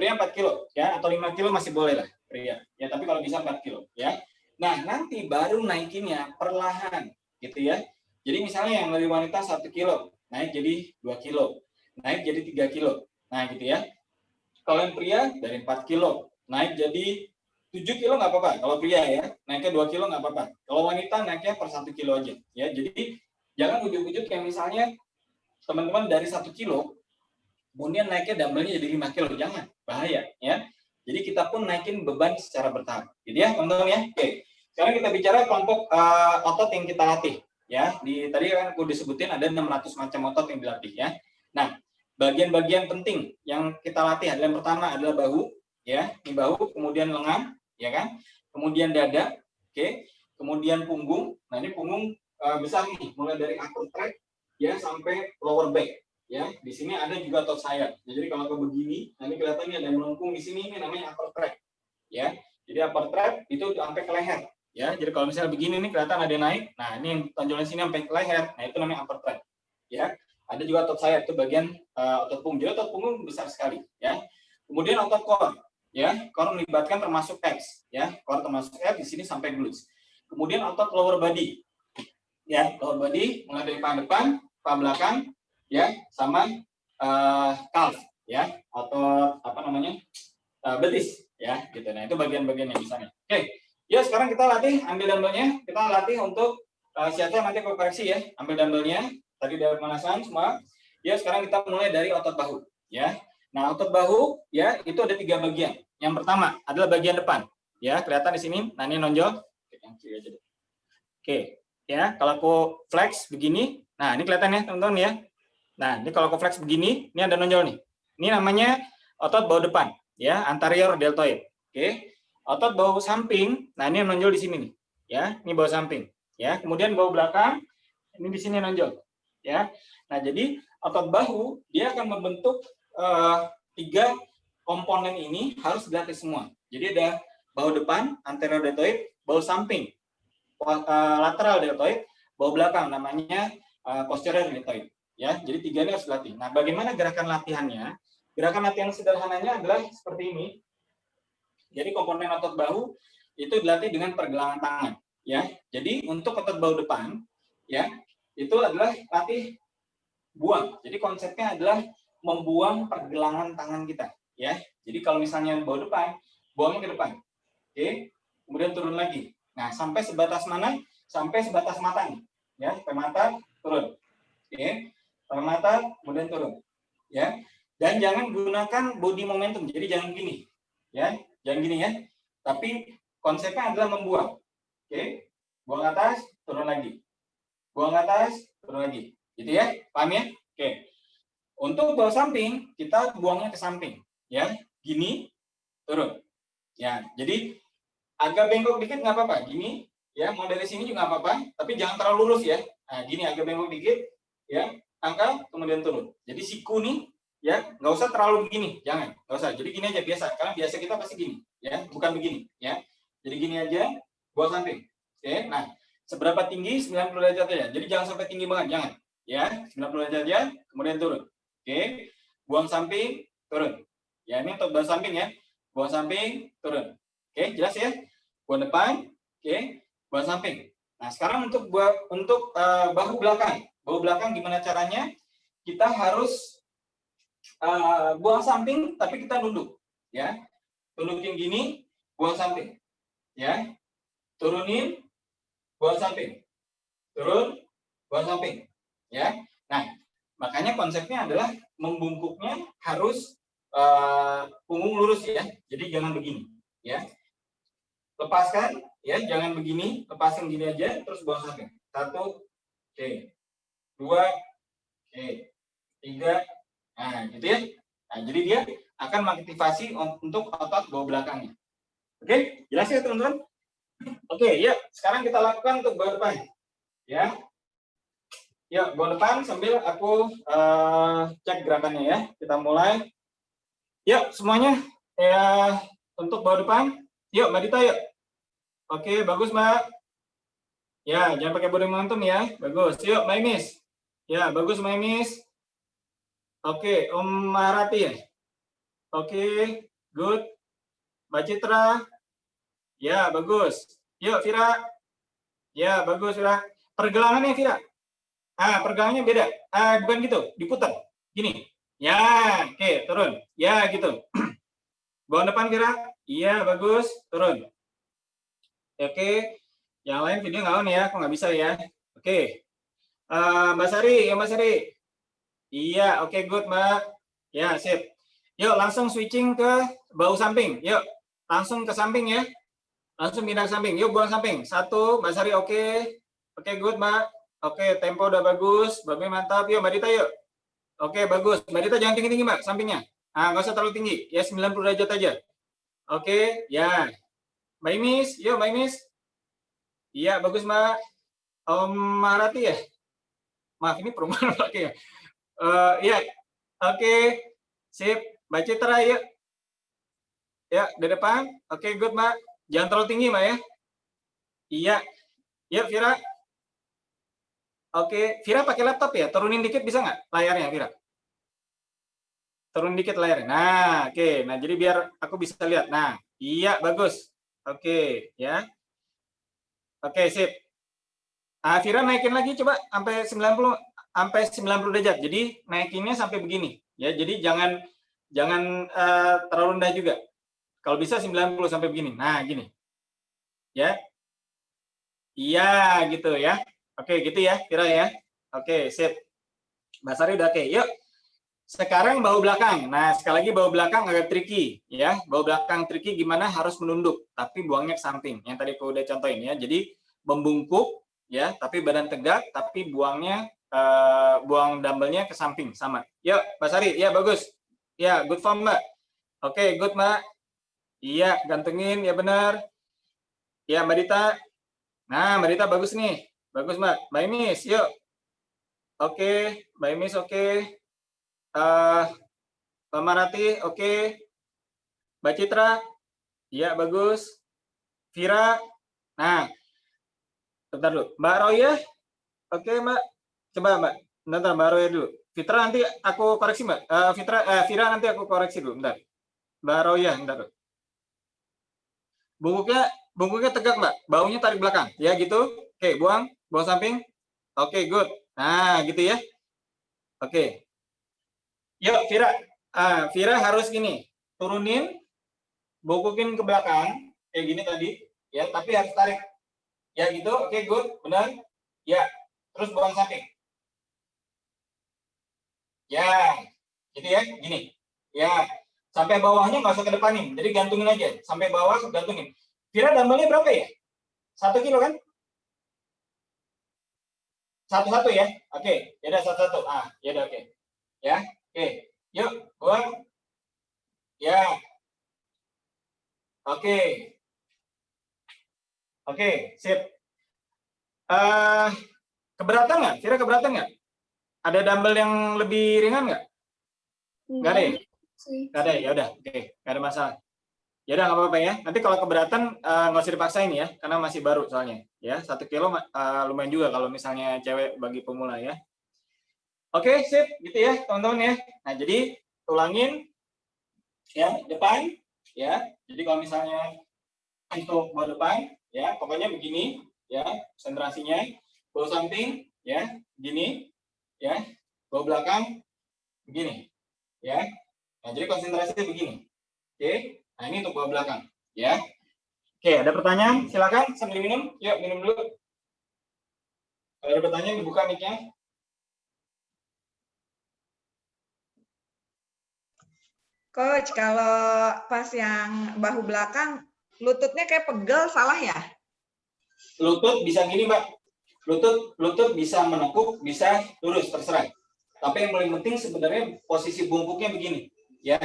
pria 4 kilo ya, atau 5 kilo masih boleh lah pria ya, tapi kalau bisa 4 kilo ya. Nah, nanti baru naikinnya perlahan gitu ya. Jadi misalnya yang dari wanita 1 kilo naik jadi 2 kilo, naik jadi 3 kilo. Nah, gitu ya. Kalau yang pria dari 4 kilo naik jadi 7 kilo nggak apa-apa. Kalau pria ya, naiknya 2 kilo nggak apa-apa. Kalau wanita naiknya per 1 kilo aja ya. Jadi jangan ujuk-ujuk yang misalnya teman-teman dari 1 kilo kemudian naiknya dumbbellnya jadi 5 kilo, jangan, bahaya ya. Jadi kita pun naikin beban secara bertahap, gitu ya teman-teman ya. Oke, sekarang kita bicara kelompok otot yang kita latih ya. Tadi kan aku disebutin ada 600 macam otot yang dilatih ya. Nah, bagian-bagian penting yang kita latih adalah yang pertama adalah bahu ya, ini bahu, kemudian lengan ya kan, kemudian dada, oke, kemudian punggung. Nah, ini punggung besar nih, mulai dari upper track ya sampai lower back ya, di di sini ada juga otot sayat. Jadi kalau ke begini, nah ini kelihatan ada yang melengkung di sini, ini namanya upper trap. Ya, jadi upper trap itu sampai ke leher. Ya, jadi kalau misalnya begini nih kelihatan ada naik. Nah, ini yang tonjolan sini sampai ke leher. Nah, itu namanya upper trap. Ya, ada juga otot sayat itu bagian otot punggung. Jadi otot punggung besar sekali. Ya, kemudian otot core. Ya, core melibatkan termasuk abs. Ya, core termasuk abs di sini sampai glutes. Kemudian otot lower body. Ya, lower body mulai dari paha depan, paha belakang, ya, sama calf, ya, atau apa namanya betis, ya, gitu. Nah itu bagian-bagian yang misalnya. Oke, ya sekarang kita latih, ambil dumbbellnya, kita latih untuk siapa nanti koreksi ya, ambil dumbbellnya, tadi udah pemanasan semua. Ya sekarang kita mulai dari otot bahu, ya. Nah otot bahu, ya itu ada 3 bagian. Yang pertama adalah bagian depan, ya, kelihatan di sini. Nah ini nonjol. Oke, ya, kalau aku flex begini, nah ini kelihatan ya teman-teman ya. Nah, ini kalau aku flex begini, ini ada nonjol nih. Ini namanya otot bahu depan, ya, anterior deltoid. Oke. Otot bahu samping, nah ini nonjol di sini nih, ya. Ini bahu samping, ya. Kemudian bahu belakang, ini di sini nonjol, ya. Nah, jadi otot bahu dia akan membentuk 3 komponen ini harus dilatih semua. Jadi ada bahu depan, anterior deltoid, bahu samping, lateral deltoid, bahu belakang namanya posterior deltoid. Ya, jadi 3 ini harus dilatih. Nah, bagaimana gerakan latihannya? Gerakan latihan sederhananya adalah seperti ini. Jadi komponen otot bahu itu dilatih dengan pergelangan tangan, ya. Jadi untuk otot bahu depan, ya, itu adalah latih buang. Jadi konsepnya adalah membuang pergelangan tangan kita, ya. Jadi kalau misalnya bahu depan, buangnya ke depan. Oke. Kemudian turun lagi. Nah, sampai sebatas mana? Sampai sebatas mata nih, ya. Sampai mata turun. Oke. Mata kemudian turun, ya. Dan jangan gunakan body momentum, jadi jangan gini, ya, jangan gini ya. Tapi konsepnya adalah membuang, oke, buang atas, turun lagi, buang atas, turun lagi, gitu ya, paham ya? Oke. Untuk bahu samping kita buangnya ke samping, ya, gini, turun, ya. Jadi agak bengkok dikit nggak apa-apa, gini, ya, mau dari sini juga nggak apa-apa, tapi jangan terlalu lurus ya. Nah, gini agak bengkok dikit, ya. Angkat kemudian turun. Jadi siku nih, ya, nggak usah terlalu begini, jangan, nggak usah. Jadi gini aja biasa, karena biasa kita pasti gini, ya, bukan begini, ya. Jadi gini aja, buat samping. Oke, nah, seberapa tinggi 90 derajat aja. Jadi jangan sampai tinggi banget, jangan, ya. 90 derajat aja, kemudian turun. Oke, buang samping, turun. Ya, ini untuk buang samping ya, buang samping, turun. Oke, jelas ya. Buang depan, oke, buang samping. Nah, sekarang untuk bahu belakang. Bahu belakang gimana caranya? Kita harus buang samping tapi kita nunduk, ya. Tundukin gini, buang samping, ya. Turunin, buang samping. Turun, buang samping, ya. Nah, makanya konsepnya adalah membungkuknya harus punggung lurus ya. Jadi jangan begini, ya. Lepaskan, ya, jangan begini, lepasin gini aja terus buang samping. 1, oke. 2, oke, 3, nah gitu ya. Nah jadi dia akan mengaktifasi untuk otot bahu belakangnya. Oke, jelas ya teman-teman? Oke, ya sekarang kita lakukan untuk bahu depan. Ya, yuk bahu depan sambil aku cek gerakannya ya. Kita mulai. Yuk semuanya ya untuk bahu depan. Yuk Mbak Dita yuk. Oke, bagus Mbak. Ya, jangan pakai body momentum ya. Bagus. Yuk Mbak Imis. Ya, bagus Mbak Imis. Oke, Om Maharati ya. Oke, good. Mbak Citra. Ya, bagus. Yuk Vira. Ya, bagus Vira. Pergelangannya Vira. Pergelangannya beda. Bukan gitu, diputar. Gini. Ya, oke, turun. Ya, gitu. Bawa depan Vira. Iya, bagus. Turun. Oke. Yang lain video nggak on ya, aku nggak bisa ya. Oke. Mbak Sari, ya Mbak Sari. Iya, oke, good Mbak. Ya, sip. Yuk, langsung switching ke bahu samping. Yuk, langsung ke samping ya. Langsung pindah ke samping. Yuk, buang samping. 1, Mbak Sari, oke. Oke, good Mbak. Oke, tempo udah bagus. Babe mantap. Yuk, Mbak Dita yuk. Oke, bagus. Mbak Dita jangan tinggi-tinggi Mbak, sampingnya. Nggak usah terlalu tinggi. Ya, 90 derajat aja. Oke, ya. Mbak Imis, yuk Mbak Imis. Iya, bagus Mbak. Om Marati ya. Maaf, ini perumahan lagi ya. Iya, Oke, sip. Mbak Citra, yuk. Ya, di depan. Oke, good, Mbak. Jangan terlalu tinggi, Mbak ya. Iya. Yuk, Vira. Oke, Vira pakai laptop ya? Turunin dikit bisa nggak layarnya, Vira? Turun dikit layarnya. Nah, oke. Nah, jadi biar aku bisa lihat. Nah, iya, bagus. Oke, ya. Oke, sip. Vira naikin lagi coba sampai 90 derajat. Jadi naikinnya sampai begini. Ya, jadi jangan terlalu rendah juga. Kalau bisa 90 sampai begini. Nah, gini. Ya. Iya, gitu ya. Oke, gitu ya, Vira ya. Oke, sip. Mbak Sari udah oke. Yuk. Sekarang bahu belakang. Nah, sekali lagi bahu belakang agak tricky ya. Bahu belakang tricky gimana? Harus menunduk, tapi buangnya ke samping. Yang tadi aku udah contohin ya. Jadi membungkuk ya, tapi badan tegak, tapi buang dumbbellnya ke samping sama. Yuk, Mbak Sari. Ya, bagus. Ya, good form, Mbak. Oke, good, Mbak. Iya, gantengin, ya benar. Ya, Mbak Dita. Nah, Mbak Dita bagus nih. Bagus, Mbak. Mbak Imis, yuk. Oke, Mbak Imis, oke. Mbak Marati, oke. Mbak Citra, iya bagus. Vira, nah, bentar dulu. Mbak Roya, oke Mbak. Coba Mbak, bentar Mbak Roya dulu. Fitra nanti aku koreksi Mbak. Vira nanti aku koreksi dulu, bentar. Mbak Roya, bentar dulu. Bungkuknya tegak Mbak, baunya tarik belakang. Ya gitu. Oke, buang samping. Oke, good. Nah, gitu ya. Oke. Yuk, Vira. Vira harus gini. Turunin, bungkukin ke belakang. Kayak gini tadi. Ya, tapi harus tarik. Ya gitu, oke, good. Benar. Ya, terus buang samping. Ya, gitu ya, gini. Ya, sampai bawahnya nggak usah ke depanin. Jadi gantungin aja. Sampai bawah gantungin. Vira dumbbellnya berapa ya? 1 kilo kan? Satu-satu ya? Oke, ya udah satu-satu. Ya udah oke. Ya, oke. Yuk, buang. Ya. Oke. Oke, sip. Keberatan nggak? Vira keberatan nggak? Ada dumbbell yang lebih ringan nggak? Nggak ada ya? Nggak ada ya? Udah, oke. Nggak ada masalah. Ya udah nggak apa-apa ya. Nanti kalau keberatan nggak usah dipaksain ya, karena masih baru soalnya. Ya 1 kilo lumayan juga kalau misalnya cewek bagi pemula ya. Oke, sip, gitu ya teman-teman ya. Nah jadi ulangin ya depan ya. Jadi kalau misalnya untuk bahu depan ya, pokoknya begini ya konsentrasinya. Bahu samping ya, begini ya. Bahu belakang begini ya. Nah jadi konsentrasinya begini. Oke. Nah ini untuk bahu belakang ya. Oke, ada pertanyaan? Silakan sambil minum. Yuk, minum dulu. Kalau ada pertanyaan, dibuka mic-nya. Coach, kalau pas yang bahu belakang, lututnya kayak pegel, salah ya? Lutut bisa gini, Mbak. Lutut bisa menekuk, bisa lurus, terserah. Tapi yang paling penting sebenarnya posisi bungkuknya begini, ya.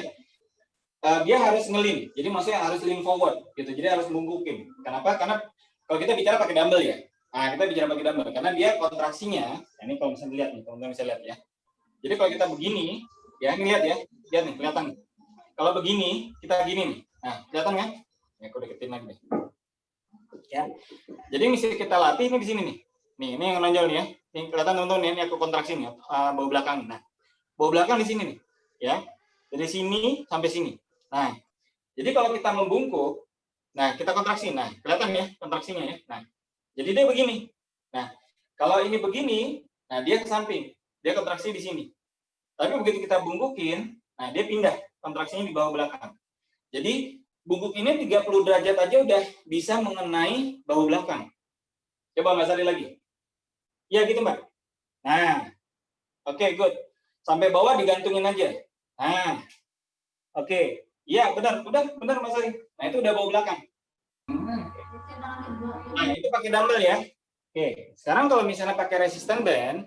Dia harus ngelin, jadi maksudnya harus lean forward, gitu. Jadi harus bungkukin. Kenapa? Karena kalau kita bicara pakai dumbbell ya. Nah, kita bicara pakai dumbbell karena dia kontraksinya. Ini kalau misalnya lihat nih, teman-teman bisa lihat ya. Jadi kalau kita begini, ya ini lihat ya, lihat nih, kelihatan. Kalau begini, kita gini nih. Nah, kelihatan kan? Ya, aku deketin lagi deh. Ya. Jadi mesti kita latih ini di sini nih. Nih, ini yang menonjol nih ya. Ini kelihatan teman-teman ya, ini aku kontraksi nih, bahu belakang. Nah, bahu belakang di sini nih, ya. Dari sini sampai sini. Nah, jadi kalau kita membungkuk, nah kita kontraksi. Nah, kelihatan ya kontraksinya ya. Nah, jadi dia begini. Nah, kalau ini begini, nah dia ke samping. Dia kontraksi di sini. Tapi begitu kita bungkukin, nah dia pindah kontraksinya di bahu belakang. Jadi bungkuk ini 30 derajat aja udah bisa mengenai bahu belakang. Coba Mbak Sari lagi. Ya gitu Mbak. Nah, oke, good. Sampai bawah digantungin aja. Nah, oke. Iya benar Mbak Sari. Nah itu udah bahu belakang. Nah itu pakai dumbbell ya. Oke. Sekarang kalau misalnya pakai resistance band,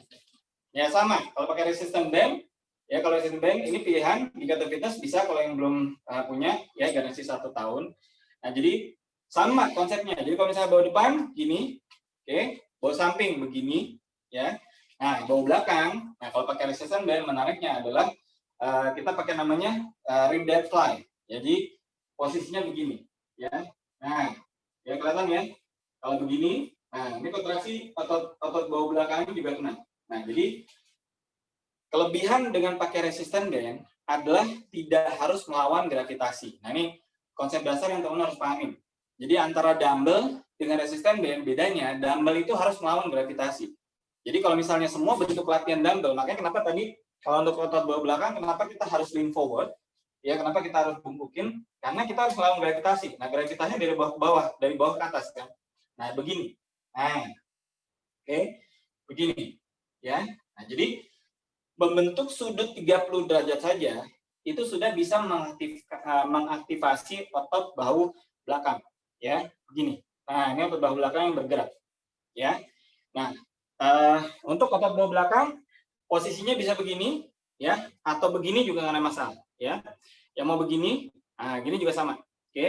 ya sama. Kalau pakai resistance band, ya kalau resistance band ini pilihan di Gato Fitness bisa kalau yang belum punya ya garansi 1 tahun. Nah jadi sama konsepnya. Jadi kalau misalnya bahu depan gini, oke, bahu samping begini, ya. Nah bahu belakang. Nah kalau pakai resistance band menariknya adalah kita pakai namanya rib dead fly. Jadi posisinya begini, ya. Nah, ya kelihatan ya. Kalau begini, nah ini kontraksi otot bahu belakang juga kena. Nah, jadi kelebihan dengan pakai resisten band adalah tidak harus melawan gravitasi. Nah, ini konsep dasar yang teman-teman harus pahami. Jadi antara dumbbell dengan resisten band, bedanya dumbbell itu harus melawan gravitasi. Jadi kalau misalnya semua bentuk latihan dumbbell, makanya kenapa tadi kalau untuk otot bahu belakang, kenapa kita harus lean forward? Ya, kenapa kita harus bungkukin? Karena kita harus melawan gravitasi. Nah, gravitasinya dari bawah ke bawah, dari bawah ke atas kan. Nah, begini. Nah, oke. Begini. Ya. Nah, jadi membentuk sudut 30 derajat saja itu sudah bisa mengaktifasi otot bahu belakang, ya. Begini. Nah, ini otot bahu belakang yang bergerak, ya. Nah, untuk otot bahu belakang posisinya bisa begini, ya, atau begini juga nggak ada masalah, ya. Yang mau begini, nah, gini juga sama, oke.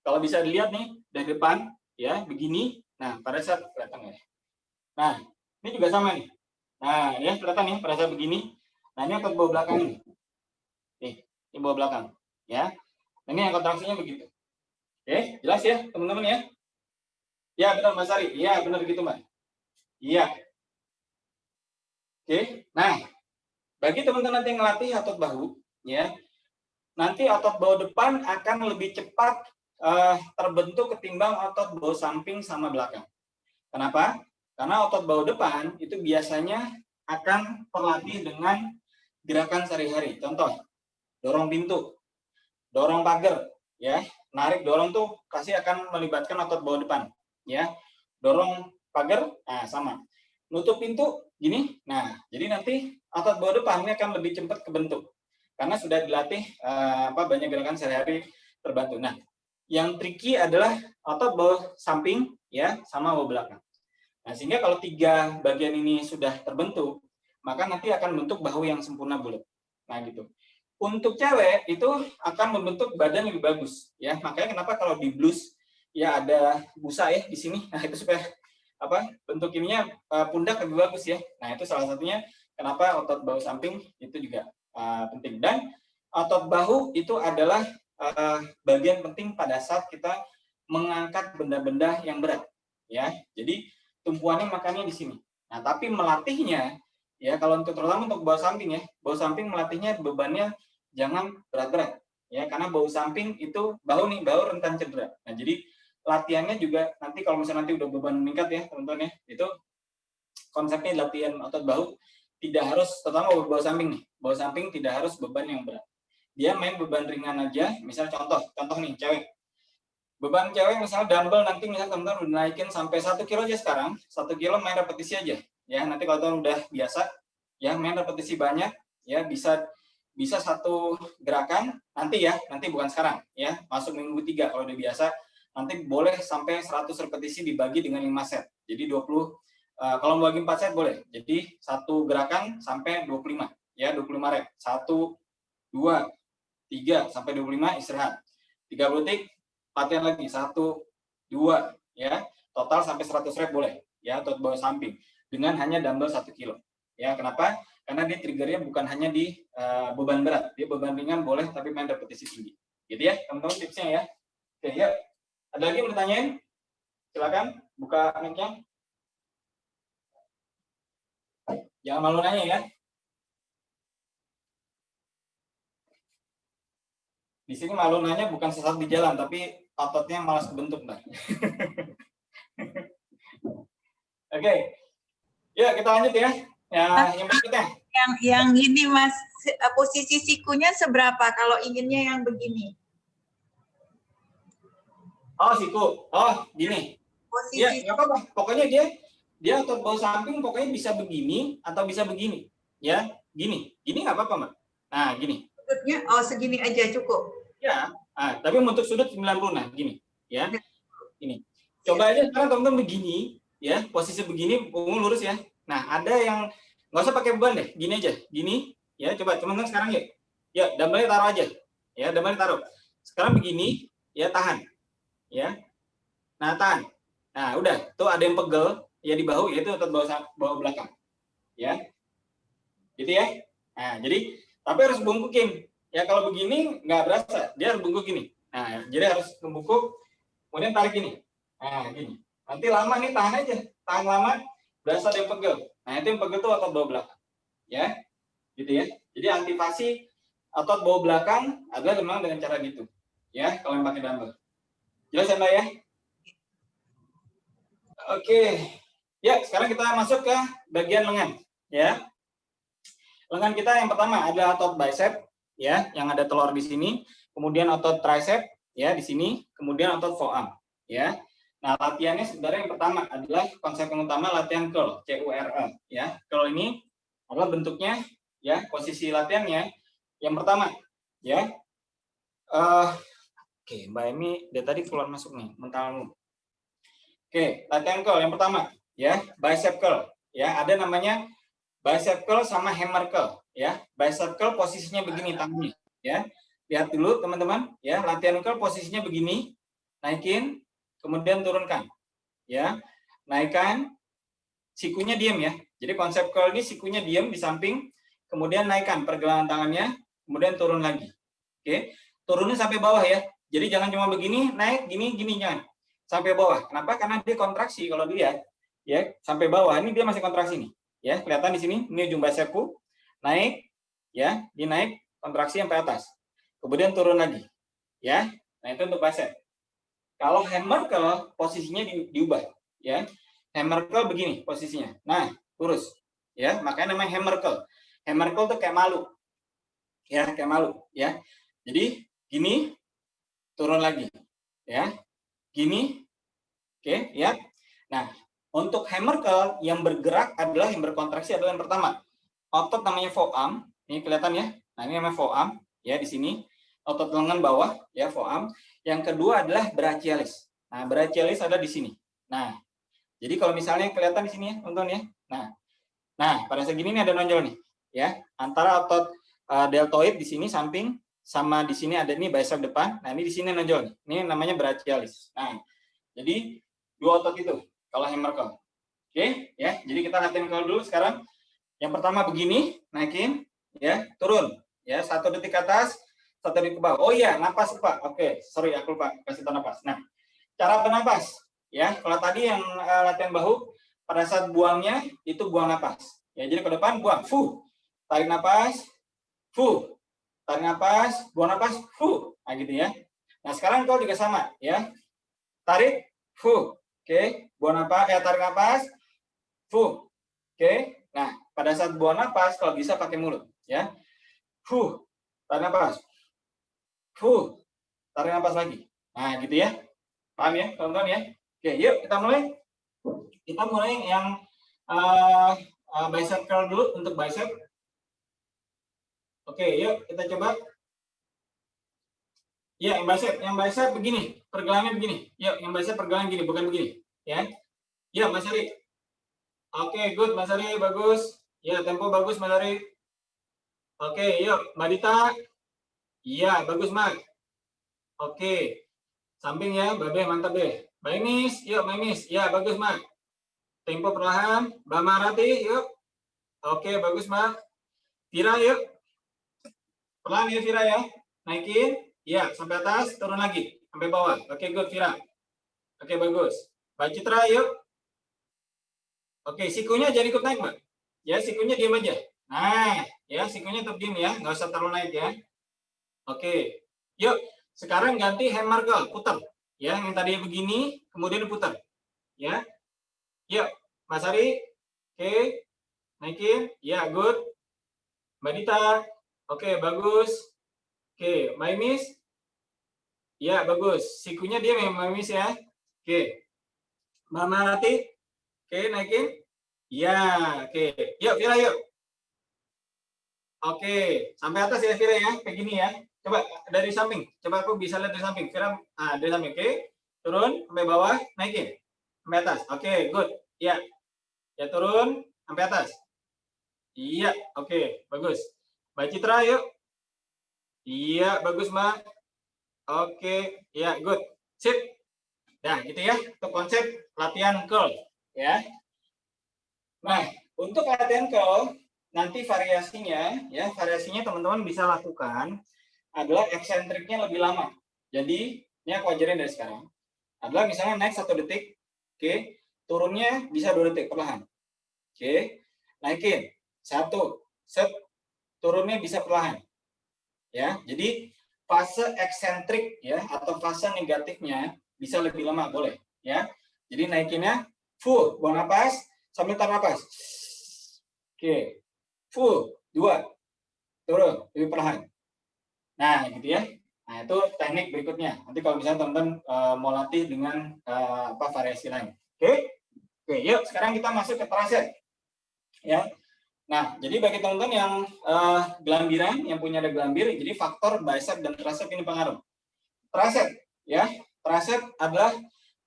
Kalau bisa dilihat nih dari depan, ya, begini. Nah, pada saat kelihatan ya. Nah, ini juga sama nih. Nah, ya kelihatan nih pada saat begini. Nah, ini otot bahu belakang ini. Nih, ini bahu belakang, ya. Nah, ini yang kontraksinya begitu. Oke, jelas ya, teman-teman ya? Ya, benar Mas Ari. Iya, benar gitu, Mbak. Iya. Oke. Nah, bagi teman-teman nanti yang ngelatih otot bahu, ya, nanti otot bahu depan akan lebih cepat terbentuk ketimbang otot bahu samping sama belakang. Kenapa? Karena otot bahu depan itu biasanya akan terlatih dengan gerakan sehari-hari. Contoh, dorong pintu, dorong pagar, ya, narik dorong tuh pasti akan melibatkan otot bahu depan, ya. Dorong pagar, nah sama. Nutup pintu gini, nah jadi nanti otot bahu depan ini akan lebih cepat kebentuk karena sudah dilatih banyak gerakan sehari-hari terbantu. Nah, yang tricky adalah otot bahu samping, ya, sama bahu belakang. Nah, sehingga kalau 3 bagian ini sudah terbentuk, maka nanti akan membentuk bahu yang sempurna bulat. Nah, gitu. Untuk cewek itu akan membentuk badan lebih bagus, ya. Makanya kenapa kalau di blues ya ada busa ya di sini. Nah, itu supaya bentuk ininya pundak lebih bagus ya. Nah, itu salah satunya kenapa otot bahu samping itu juga penting. Dan otot bahu itu adalah bagian penting pada saat kita mengangkat benda-benda yang berat, ya. Jadi tumpuannya makanya di sini. Nah, tapi melatihnya ya kalau terutama untuk bahu samping ya, bahu samping melatihnya bebannya jangan berat-berat ya, karena bahu samping itu bahu rentan cedera. Nah, jadi latihannya juga nanti kalau misalnya nanti udah beban meningkat ya teman-teman ya, itu konsepnya latihan otot bahu tidak harus, terutama bahu samping nih, bahu samping tidak harus beban yang berat. Dia main beban ringan aja, misal contoh nih cewek. Beban cewek misalnya dumbbell nanti misalnya teman-teman udah naikin sampai 1 kilo aja sekarang, 1 kilo main repetisi aja. Ya, nanti kalau teman udah biasa ya main repetisi banyak ya bisa satu gerakan nanti bukan sekarang ya, masuk minggu 3 kalau udah biasa nanti boleh sampai 100 repetisi dibagi dengan 5 set. Jadi 20 kalau mau bagi 4 set boleh. Jadi satu gerakan sampai 25 ya, 25 rep. 1 2 3 sampai 25 istirahat. 30 detik latihan lagi 1 2 ya, total sampai 100 rep boleh ya, otot bahu samping dengan hanya dumbbell 1 kilo ya. Kenapa? Karena dia triggernya bukan hanya di beban berat, dia beban ringan boleh tapi main repetisi tinggi gitu ya teman-teman tipsnya ya. Oke ya, ada lagi yang bertanyain? Silakan buka mic-nya, jangan malu nanya ya. Di sini malu nanya bukan sesaat di jalan, tapi ototnya malas kebentuk, Mbak. Oke. Ya, kita lanjut ya. Yang berikutnya. Yang ini Mas, posisi sikunya seberapa kalau inginnya yang begini? Oh, siku. Oh, gini. Posisi. Ya, nggak apa-apa. Pokoknya dia otot bahu samping pokoknya bisa begini atau bisa begini. Ya, gini. Gini nggak apa-apa, Mbak. Nah, gini. Sudutnya, segini aja cukup. Ya, tapi untuk sudut 90, nah gini, ya, ini. Coba aja sekarang teman-teman begini, ya, posisi begini, punggung lurus ya. Nah, ada yang nggak usah pakai beban deh, gini aja, gini, ya. Coba teman-teman sekarang ya, dumbbell taruh aja, ya, dumbbell taruh. Sekarang begini, ya, tahan, ya. Nah, tahan. Nah, udah, tuh ada yang pegel, ya di bahu, yaitu otot bahu belakang, ya, gitu ya. Nah, jadi Tapi harus bungkukin. Ya kalau begini nggak berasa, dia harus bungkuk gini. Nah, jadi harus membungkuk, kemudian tarik gini. Nah, gini. Nanti lama nih, tahan aja. Tahan lama, berasa dia pegel. Nah, itu yang pegel tuh otot bawah belakang. Ya, gitu ya. Jadi aktivasi otot bawah belakang adalah memang dengan cara gitu. Ya, kalau yang pakai dumbbell. Jelas ya, Mbak ya? Oke. Ya, sekarang kita masuk ke bagian lengan. Ya. Lengan kita yang pertama ada otot bicep, ya, yang ada telur di sini. Kemudian otot tricep, ya, di sini. Kemudian otot forearm, ya. Nah, latihannya sebenarnya yang pertama adalah konsep yang utama latihan curl, C-U-R-L, ya. Curl ini adalah bentuknya, ya, posisi latihannya. Yang pertama, ya. Oke, Mbak Emi dari tadi keluar masuk nih, mentalmu. Oke, latihan curl yang pertama, ya, bicep curl, ya. Ada namanya bicep curl sama hammer curl, ya. Bicep curl posisinya begini tangannya, ya. Lihat dulu teman-teman, ya. Latihan curl posisinya begini, naikin, kemudian turunkan, ya. Naikkan, sikunya diam ya. Jadi konsep curl ini sikunya diam di samping, kemudian naikkan pergelangan tangannya, kemudian turun lagi. Oke, turunnya sampai bawah ya. Jadi jangan cuma begini, naik, gini, gini, jangan. Sampai bawah. Kenapa? Karena dia kontraksi kalau dilihat, ya, sampai bawah. Ini dia masih kontraksi nih. Ya, kelihatan di sini, ini ujung bicepku, naik, ya, dia naik, kontraksi sampai atas. Kemudian turun lagi. Ya. Nah, itu untuk bicep. Kalau hammer curl posisinya diubah, ya. Hammer curl begini posisinya. Nah, lurus. Ya, makanya namanya hammer curl. Hammer curl tuh kayak malu. Ya, kayak malu, ya. Jadi, gini, turun lagi. Ya. Gini. Oke, ya. Nah, untuk hammer curl yang bergerak adalah yang berkontraksi adalah yang pertama. Otot namanya forearm, ini kelihatan ya. Nah, ini namanya forearm, ya, di sini. Otot lengan bawah, ya, forearm. Yang kedua adalah brachialis. Nah, brachialis ada di sini. Nah, jadi kalau misalnya kelihatan di sini ya, teman-teman ya. Nah, pada segini ini ada nonjol nih, ya. Antara otot deltoid di sini samping sama di sini ada nih bicep depan. Nah, ini di sini nonjol nih. Ini namanya brachialis. Nah, jadi dua otot itu kalau hammer curl. Oke, ya. Jadi kita latihan curl dulu sekarang. Yang pertama begini, naikin, ya, turun, ya, 1 detik ke atas, 1 detik ke bawah. Oh iya, napas Pak. Oke, sorry aku lupa kasih tahu napas. Nah, cara bernapas, ya. Kalau tadi yang latihan bahu, pada saat buangnya itu buang napas. Ya, jadi ke depan buang, tarik napas, tarik napas, buang napas, nah gitu ya. Nah sekarang kau juga sama, ya. Tarik, oke, buang napas, tarik napas, oke. Nah pada saat buang napas kalau bisa pakai mulut, ya. Tarik napas, tarik napas lagi. Nah gitu ya, paham ya teman-teman ya. Oke, yuk kita mulai. Kita mulai yang bicep curl dulu untuk bicep. Oke, yuk kita coba. Ya, yang bicep begini, pergelangannya begini. Yuk, yang bicep pergelangan gini, bukan begini, ya. Ya, Mas Ari. Oke, good, Mas Ari, bagus. Ya, tempo bagus, Mas Ari. Oke, yuk, Mbak Dita. Iya, bagus, Mak. Oke. Samping ya, Babe, mantap deh. Mbak Imis, yuk, Mbak Imis. Ya, bagus, Mak. Tempo perlahan. Mbak Marati, yuk. Oke, bagus, Mak. Vira, yuk. Pelan ya, Vira ya. Naikin. Ya, sampai atas, turun lagi. Sampai bawah. Oke, good, Vira. Oke, bagus. Mbak Citra, yuk. Oke, sikunya jangan ikut naik, Mbak. Ya, sikunya diam aja. Nah, ya, sikunya tetap diam ya. Nggak usah terlalu naik ya. Oke. Yuk, sekarang ganti hammer curl, putar. Ya, yang tadi begini, kemudian diputar. Ya. Yuk, Mas Ari. Oke. Naikin. Ya, good. Mbak Dita. Oke, bagus. Oke, Mbak Imis. Ya, bagus. Sikunya diam ya, Mbak Imis ya. Oke. Mbak Marati. Oke, naikin. Ya, oke. Yuk, Vira, yuk. Oke, sampai atas ya, Vira ya. Kayak gini ya. Coba dari samping. Coba aku bisa lihat dari samping. Vira, dari samping. Oke. Turun, sampai bawah. Naikin. Sampai atas. Oke, good. Ya. Ya, turun. Sampai atas. Iya, oke. Bagus. Mbak Citra, yuk. Iya, bagus, Mbak. Oke. Ya, good. Sip. Nah, gitu ya. Untuk konsep latihan curl. Ya. Nah, untuk latihan curl, nanti variasinya, ya variasinya teman-teman bisa lakukan adalah eksentriknya lebih lama. Jadi ini aku ajarin dari sekarang. Adalah misalnya naik 1 detik, oke, turunnya bisa 2 detik perlahan. Oke, naikin 1, set, turunnya bisa perlahan. Ya, jadi fase eksentrik ya atau fase negatifnya bisa lebih lama, boleh ya. Jadi naikinnya full, buang napas sambil tarik napas. Oke, full 2, turun lebih perlahan. Nah, gitu ya. Nah, itu teknik berikutnya. Nanti kalau misalnya teman-teman mau latih dengan variasi lain. Oke, yuk sekarang kita masuk ke tricep. Ya. Nah, jadi bagi teman-teman yang gelambiran, yang punya ada gelambir, jadi faktor bicep dan tricep ini pengaruh. Tricep, ya, tricep adalah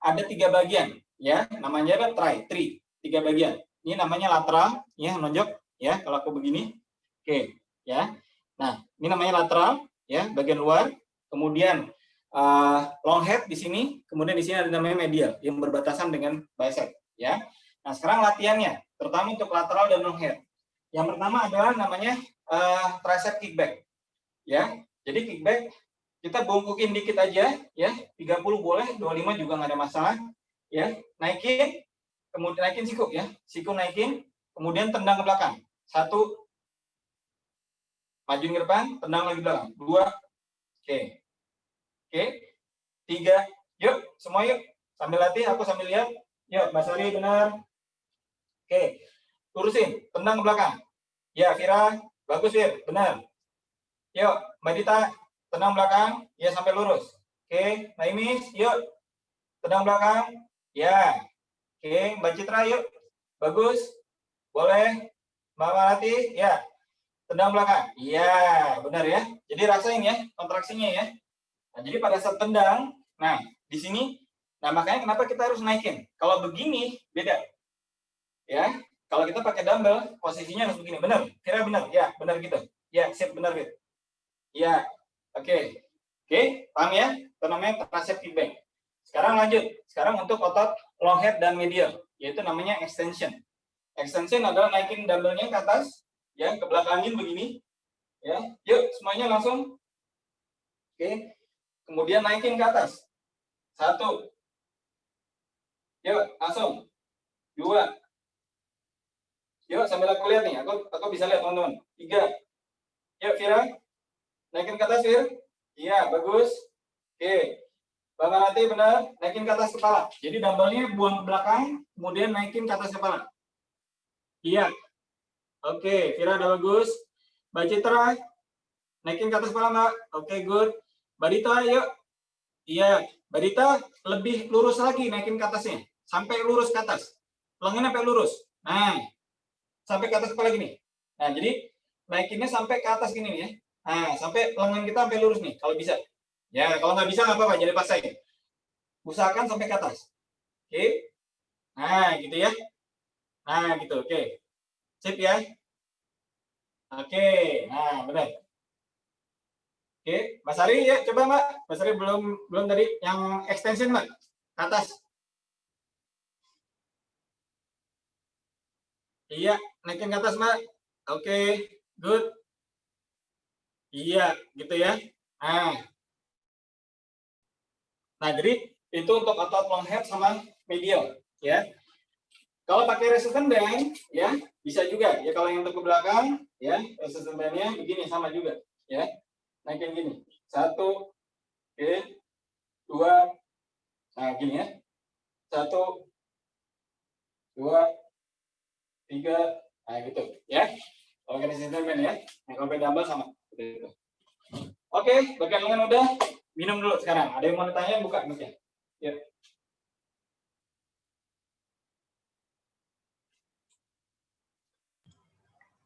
ada 3 bagian, ya, namanya ada tri, 3 bagian. Ini namanya lateral, ya, nonjok, ya, kalau aku begini, oke, ya. Nah, ini namanya lateral, ya, bagian luar. Kemudian long head di sini, kemudian di sini ada namanya medial yang berbatasan dengan bicep, ya. Nah, sekarang latihannya, terutama untuk lateral dan long head. Yang pertama adalah namanya tricep kickback. Ya. Jadi kickback kita bungkukin dikit aja ya, 30 boleh, 25 juga nggak ada masalah. Ya, naikin, kemudian naikin siku ya. Siku naikin, kemudian tendang ke belakang. 1, maju ke depan, tendang lagi ke belakang. 2, oke. Oke. 3, yuk, semua yuk. Sambil latih, aku sambil lihat. Yuk, Mbak Sari benar. Oke. Lurusin, tendang ke belakang. Ya, Vira, bagus Vir, benar. Yuk, Mbak Dita, tendang belakang, ya sampai lurus. Oke, Naimis, yuk, tendang belakang, ya. Oke, Mbak Citra, yuk, bagus, boleh. Mbak Marati, ya, tendang belakang, ya, benar ya. Jadi rasain ya, kontraksinya ya. Nah, jadi pada saat tendang, nah di sini, nah makanya kenapa kita harus naikin. Kalau begini beda, ya. Kalau kita pakai dumbbell, posisinya harus begini. Benar? Kira benar? Ya, benar gitu. Ya, sip, benar gitu. Ya, oke. Oke, paham ya? Itu namanya tricep kickback. Sekarang lanjut. Sekarang untuk otot long head dan medial, yaitu namanya extension. Extension adalah naikin dumbbellnya ke atas, ya, ke belakangin begini. Ya, yuk semuanya langsung. Oke. Kemudian naikin ke atas. 1. Yuk, langsung. 2. Yuk, sambil aku lihat nih, aku bisa lihat teman-teman. 3. Yuk, Vira. Naikin ke atas, Vir. Iya, bagus. Oke. Bang Nanti benar, naikin ke atas kepala. Jadi dumbbellnya buang ke belakang, kemudian naikin ke atas kepala. Iya. Oke, Vira udah bagus. Mbak Citra, naikin ke atas kepala, Mbak. Oke, good. Mbak Dita, yuk. Iya, Mbak Dita lebih lurus lagi naikin ke atasnya. Sampai lurus ke atas. Lengannya sampai lurus. Nah, sampai ke atas kepala gini. Nah, jadi naikinnya sampai ke atas gini nih ya. Nah, sampai lengan kita sampai lurus nih, kalau bisa. Ya, kalau nggak bisa nggak apa-apa, jadi paksain. Usahakan sampai ke atas. Oke. Nah, gitu ya. Nah, gitu. Oke. Sip ya. Oke. Nah, benar. Oke, Mas Ari ya, coba Mbak. Mas Ari belum tadi yang extension Mbak. Ke atas. Iya, naikin ke atas, Mbak. Oke, good. Iya, gitu ya. Nah, jadi itu untuk otot long head sama medial, ya. Kalau pakai resistance band, ya, bisa juga. Ya, kalau yang untuk ke belakang, ya, resistance band-nya begini sama juga, ya. Naikin gini. 1, oke. 2, nah gini ya. 1, 2, 3, nah gitu ya. Kalau resistance band ya, nah, kalau dumbbell sama. Gitu. Oke, bagian lengan udah. Minum dulu sekarang. Ada yang mau ditanya? Buka mic-nya. Ya.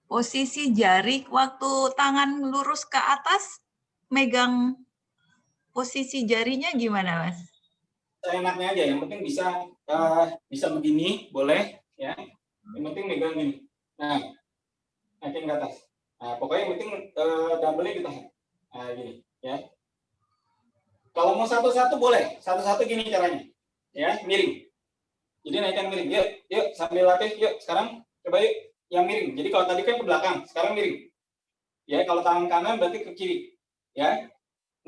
Posisi jari waktu tangan lurus ke atas, megang posisi jarinya gimana, Mas? Enaknya aja, yang penting bisa begini, boleh ya. Yang penting megang gini. Nah, naikin ke atas. Nah, pokoknya yang penting dumbbell-nya ditahan. Nah, gini ya. Kalau mau satu-satu boleh, satu-satu gini caranya. Ya, miring. Jadi naikkan miring. Yuk, sambil latih. Yuk, sekarang coba yuk. yang miring. Jadi kalau tadi kan ke belakang, sekarang miring. Ya, kalau tangan kanan berarti ke kiri. Ya.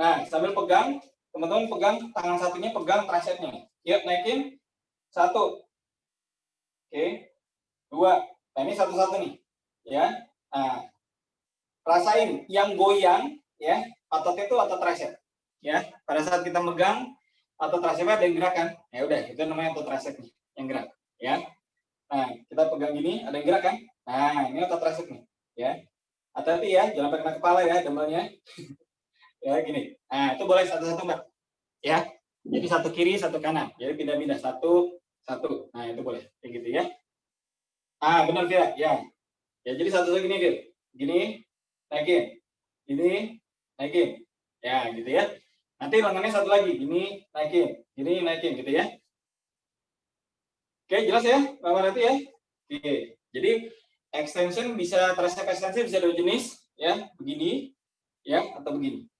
Nah, sambil pegang, teman-teman pegang tangan satunya pegang tricepnya. Yuk, naikin. 1. Oke. 2. Nah, ini satu-satu nih. Ya. Nah, rasain yang goyang ya, otot itu otot tricep. Ya, pada saat kita megang otot tricepnya ada yang gerakan. Ya udah, itu namanya otot tricep nih, yang gerak, ya. Nah, kita pegang gini, ada yang gerak kan? Nah, ini otot tricep nih, ya. Hati-hati ya, jangan sampai kena kepala ya dumbbellnya. Ya, gini. Nah, itu boleh satu-satu, Mbak. Ya. Jadi satu kiri, satu kanan. Jadi pindah-pindah satu, satu. Nah, itu boleh. Kayak gitu ya. Benar tidak? Ya. Ya, jadi satu-satu gini, Gil. Gini, naikin. Gini, naikin. Ya, gitu ya. Nanti lengannya satu lagi. Gini, naikin. Gini, naikin. Gitu ya. Oke, jelas ya, Mbak nanti ya. Oke, jadi extension bisa tricep extension bisa dua jenis, ya, begini, ya, atau begini,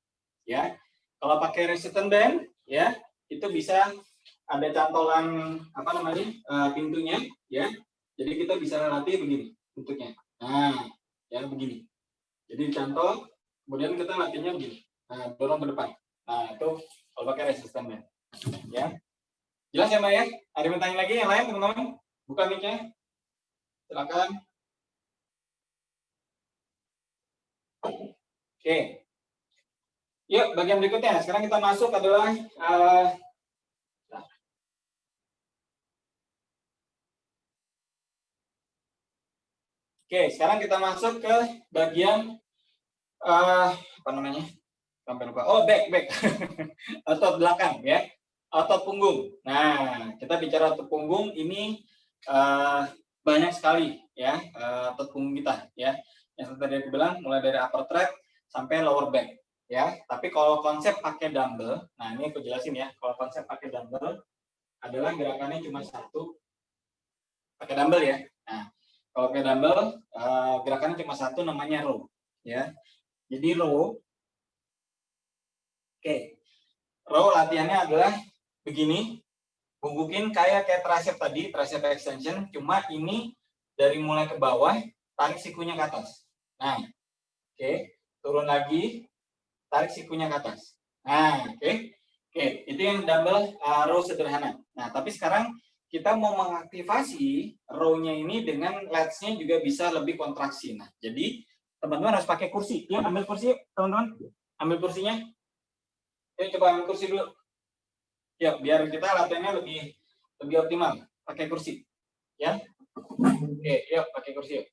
ya. Kalau pakai resistance band, ya, itu bisa ada cantolan apa namanya pintunya, ya. Jadi kita bisa latih begini bentuknya. Nah, ya begini. Jadi dicantol, kemudian kita latihnya begini. Nah, dorong ke depan. Nah, itu kalau pakai resistance band, ya. Jelas ya Mbak ya? Ada yang bertanya lagi yang lain teman-teman? Buka mic-nya. Silakan. Oke. Yuk, bagian berikutnya. Sekarang kita masuk adalah Oke, sekarang kita masuk ke bagian apa namanya? Sampai lupa. Oh, back. Otot belakang ya. Otot punggung. Nah, kita bicara otot punggung ini banyak sekali ya otot punggung kita ya. Yang tadi aku bilang mulai dari upper thigh sampai lower back ya. Tapi kalau konsep pakai dumbbell, nah ini aku jelasin ya. Kalau konsep pakai dumbbell adalah gerakannya cuma satu pakai dumbbell ya. Nah, kalau pakai dumbbell gerakannya cuma satu namanya row ya. Jadi row row latihannya adalah begini. Bungkukin kayak tricep tadi, tricep extension, cuma ini dari mulai ke bawah, tarik sikunya ke atas. Nah, turun lagi, tarik sikunya ke atas. Nah, itu yang dumbbell row sederhana. Nah, tapi sekarang kita mau mengaktifasi row-nya ini dengan lats-nya juga bisa lebih kontraksi. Nah, jadi teman-teman harus pakai kursi. Ya, ambil kursi, teman-teman. Ambil kursinya. Coba ambil kursi dulu. Ya, biar kita latihannya lebih optimal. Pakai kursi. Ya. Oke, yuk pakai kursi yuk.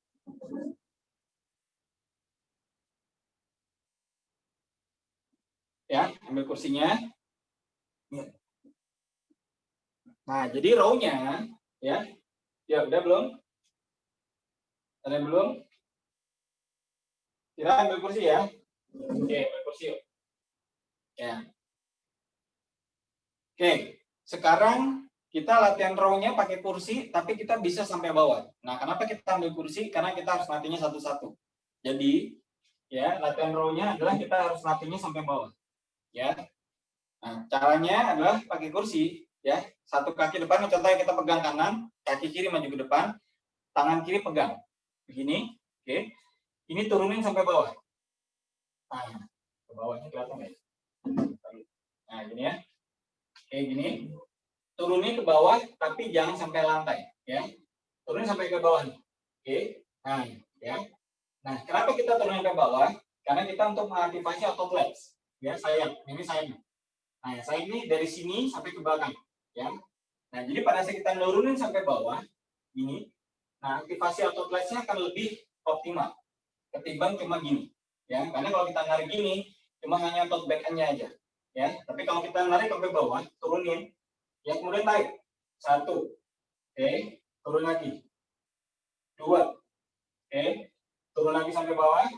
Ya, ambil kursinya. Nah, jadi row-nya ya. Ya, udah belum? Ada belum? Kita ambil kursi ya. Oke, ambil kursi yuk. Ya. Oke, sekarang kita latihan row-nya pakai kursi, tapi kita bisa sampai bawah. Nah, kenapa kita ambil kursi? Karena kita harus latihnya satu-satu. Jadi, ya, latihan row-nya adalah kita harus latihnya sampai bawah. Ya. Nah, caranya adalah pakai kursi, ya. Satu kaki depan, contohnya kita pegang kanan, kaki kiri maju ke depan, tangan kiri pegang. Begini, oke. Ini turunin sampai bawah. Nah, ke bawahnya kelihatan nggak? Nah, gini ya. Kayak gini, turunin ke bawah, tapi jangan sampai lantai, ya. Turunin sampai ke bawah nih. Oke, nah, ya. Nah, kenapa kita turunin ke bawah? Karena kita untuk mengaktifasi otot lats, ya. Sayap, ini sayap. Nah, sayap ini dari sini sampai ke belakang, ya. Nah, jadi pada saat kita nurunin sampai bawah, ini, nah aktivasi otot latsnya akan lebih optimal ketimbang cuma gini, ya. Karena kalau kita narik gini, cuma hanya otot back-nya aja. Ya, tapi kalau kita narik sampai bawah, turunin, ya kemudian tarik. 1, turun lagi. 2, turun lagi sampai bawah.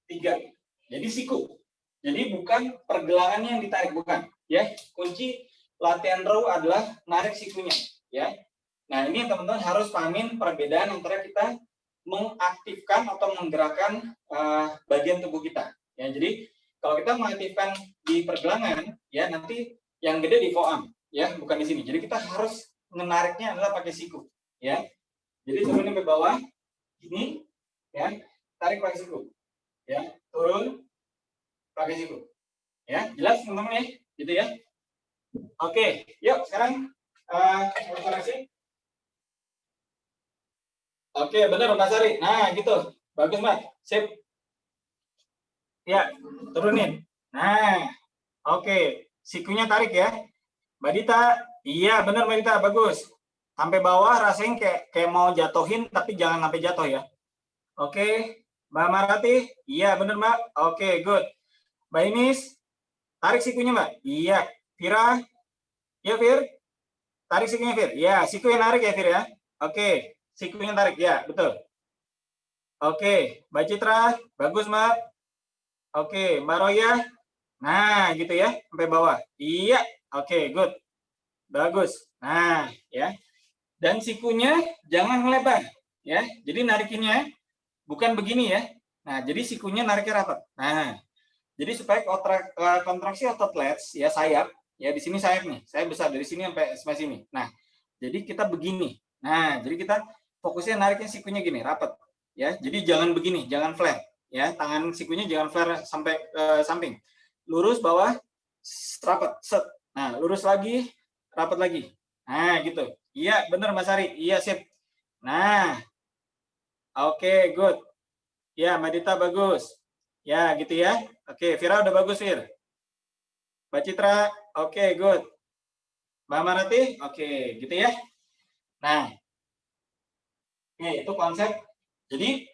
3, jadi siku. Jadi bukan pergelangannya yang ditarik, bukan. Ya, kunci latihan row adalah narik sikunya. Ya, nah ini teman-teman harus pahamin perbedaan antara kita mengaktifkan atau menggerakkan bagian tubuh kita. Ya, jadi kalau kita mengaktifkan di pergelangan, ya nanti yang gede di forearm, ya bukan di sini. Jadi kita harus menariknya adalah pakai siku, ya. Jadi turunin ke bawah, gini, ya, tarik pakai siku, ya, turun pakai siku, ya, jelas teman-teman ya, gitu ya. Oke, yuk sekarang koreksi. Oke, benar Mbak Sari. Nah, gitu, bagus Mbak, sip. Ya, turunin. Nah, oke, sikunya tarik ya, Mbak Dita. Iya, benar Mbak Dita, bagus. Sampai bawah rasain kayak mau jatuhin, tapi jangan sampai jatuh ya. Oke, Mbak Marati, iya benar Mbak. Oke, good. Mbak Inis, tarik sikunya Mbak. Iya. Vira, ya Vir, tarik sikunya Vir. Ya, siku yang narik ya Vir ya. Oke, sikunya tarik ya, betul. Oke, Mbak Citra, bagus Mbak. Oke, Mbak Roya, nah gitu ya, sampai bawah. Iya, oke, good, bagus. Nah, ya. Dan sikunya jangan melebar, ya. Jadi narikinnya bukan begini ya. Nah, jadi sikunya nariknya rapat. Nah, jadi supaya kontraksi otot lats ya sayap, ya di sini sayap nih, saya besar dari sini sampai sini. Nah, jadi kita begini. Nah, jadi kita fokusnya nariknya sikunya gini, rapat, ya. Jadi jangan begini, jangan flat, ya. Tangan sikunya jangan flat sampai samping. Lurus bawah, rapat, set. Nah, lurus lagi, rapat lagi. Nah, gitu. Iya, benar Mas Ari. Iya, sip. Nah, oke, good. Ya, Mbak Dita bagus. Ya, gitu ya. Oke, Vira udah bagus, Vir. Mbak Citra, oke, good. Mbak Marati, oke, gitu ya. Nah, oke, itu konsep. Jadi,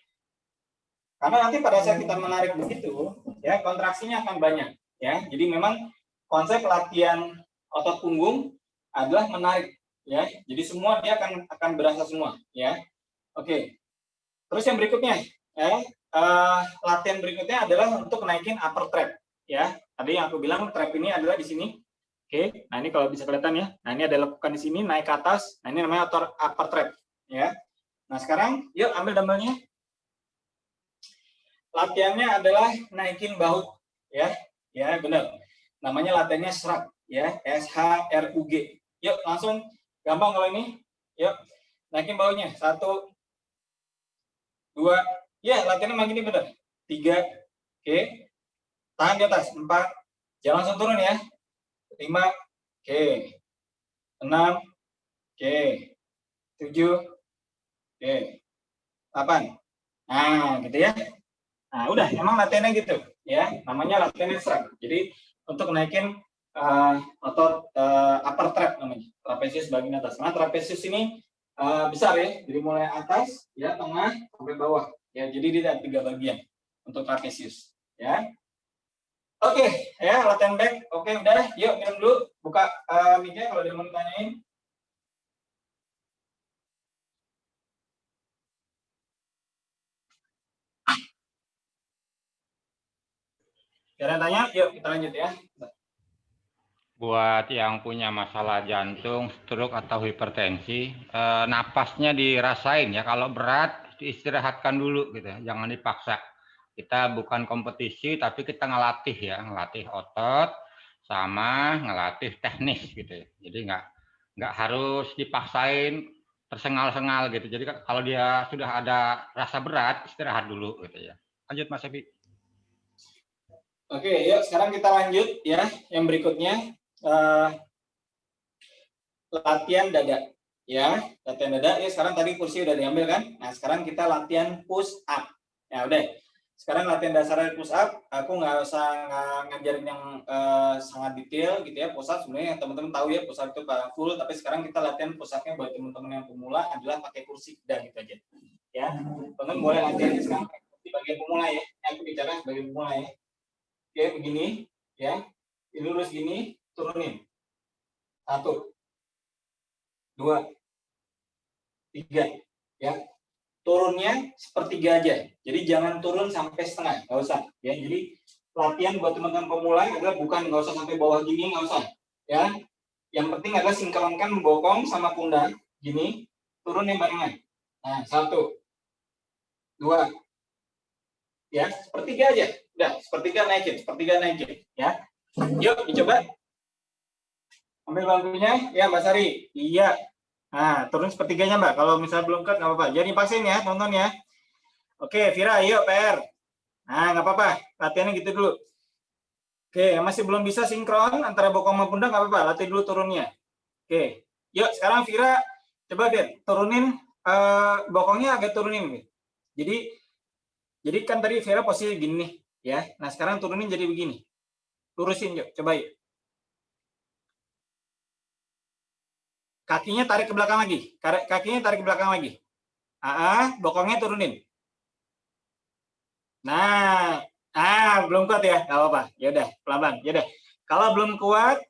karena nanti pada saat kita menarik begitu, ya kontraksinya akan banyak. Ya, jadi memang konsep latihan otot punggung adalah menarik. Ya, jadi semua dia akan berasa semua. Ya, oke. Terus yang berikutnya, ya, latihan berikutnya adalah untuk naikin upper trap. Ya, tadi yang aku bilang trap ini adalah di sini. Oke, nah ini kalau bisa kelihatan ya. Nah ini ada lekukan di sini, naik ke atas. Nah ini namanya upper trap. Ya. Nah sekarang, yuk ambil dumbbellnya. Latihannya adalah naikin bahu. Ya, ya benar. Namanya latihannya shrug. Ya, SHRUG. Yuk langsung, gampang kalau ini. Yuk, naikin bahunya. 1, 2, ya latihannya makin ini benar. 3, oke. Tahan di atas. 4, jangan langsung turun ya. 5, oke. 6, oke. 7, oke. 8. Nah, gitu ya. Nah, udah, emang latihannya gitu, ya. Namanya latihannya shrug. Jadi untuk naikin otot upper trap namanya, trapesius bagian atas. Nah, trapesius ini besar ya, jadi mulai atas, ya, tengah sampai bawah. Ya, jadi dia ada 3 bagian untuk trapesius, ya. Oke, ya latihan back. Oke, udah. Yuk minum dulu. Buka mic-nya kalau ada yang mau ditanyain. Jangan tanya, yuk kita lanjut ya. Buat yang punya masalah jantung, stroke atau hipertensi, napasnya dirasain ya. Kalau berat diistirahatkan dulu gitu, jangan dipaksa. Kita bukan kompetisi, tapi kita ngelatih ya, ngelatih otot sama ngelatih teknis gitu. Jadi nggak harus dipaksain tersengal-sengal gitu. Jadi kalau dia sudah ada rasa berat, istirahat dulu gitu ya. Lanjut Mas Evi. Oke, yuk sekarang kita lanjut ya. Yang berikutnya latihan dada. Ya, latihan dada. Ya sekarang tadi kursi udah diambil kan? Nah sekarang kita latihan push up. Ya udah. Sekarang latihan dasarnya push up. Aku nggak usah ngajarin yang sangat detail gitu ya. Push up sebenarnya teman-teman tahu ya push up itu full. Tapi sekarang kita latihan push upnya buat teman-teman yang pemula adalah pakai kursi dan gitu aja. Ya, teman-teman boleh latihan sekarang di bagian pemula ya. Aku bicara sebagai pemula ya. Oke, begini ya. Ini lurus gini, turunin. 1, 2, 3 ya. Turunnya sepertiga aja. Jadi jangan turun sampai setengah, nggak usah ya. Jadi latihan buat teman-teman pemula adalah bukan nggak usah sampai bawah gini, nggak usah ya. Yang penting adalah sinkronkan bokong sama pundak gini, turun yang barengan. Nah, 1, 2 ya, sepertiga aja. Udah, sepertiga naikin ya. Yuk dicoba. Ambil bangkunya ya Mbak Sari. Iya. Nah, turun sepertiganya Mbak. Kalau misalnya belum cut nggak apa-apa. Jadi paksain ya, tonton ya. Oke, Vira, yuk PR. Nah, nggak apa-apa, latihannya gitu dulu. Oke, yang masih belum bisa sinkron antara bokong sama pundak nggak apa-apa, latih dulu turunnya. Oke, yuk sekarang Vira, coba deh turunin bokongnya agak turunin. Jadi kan tadi Vira posisi gini nih, ya. Nah sekarang turunin jadi begini, lurusin yuk, coba yuk. Kakinya tarik ke belakang lagi, bokongnya turunin. Nah, belum kuat ya, nggak apa-apa. Ya udah, pelan-pelan. Ya udah. Kalau belum kuat,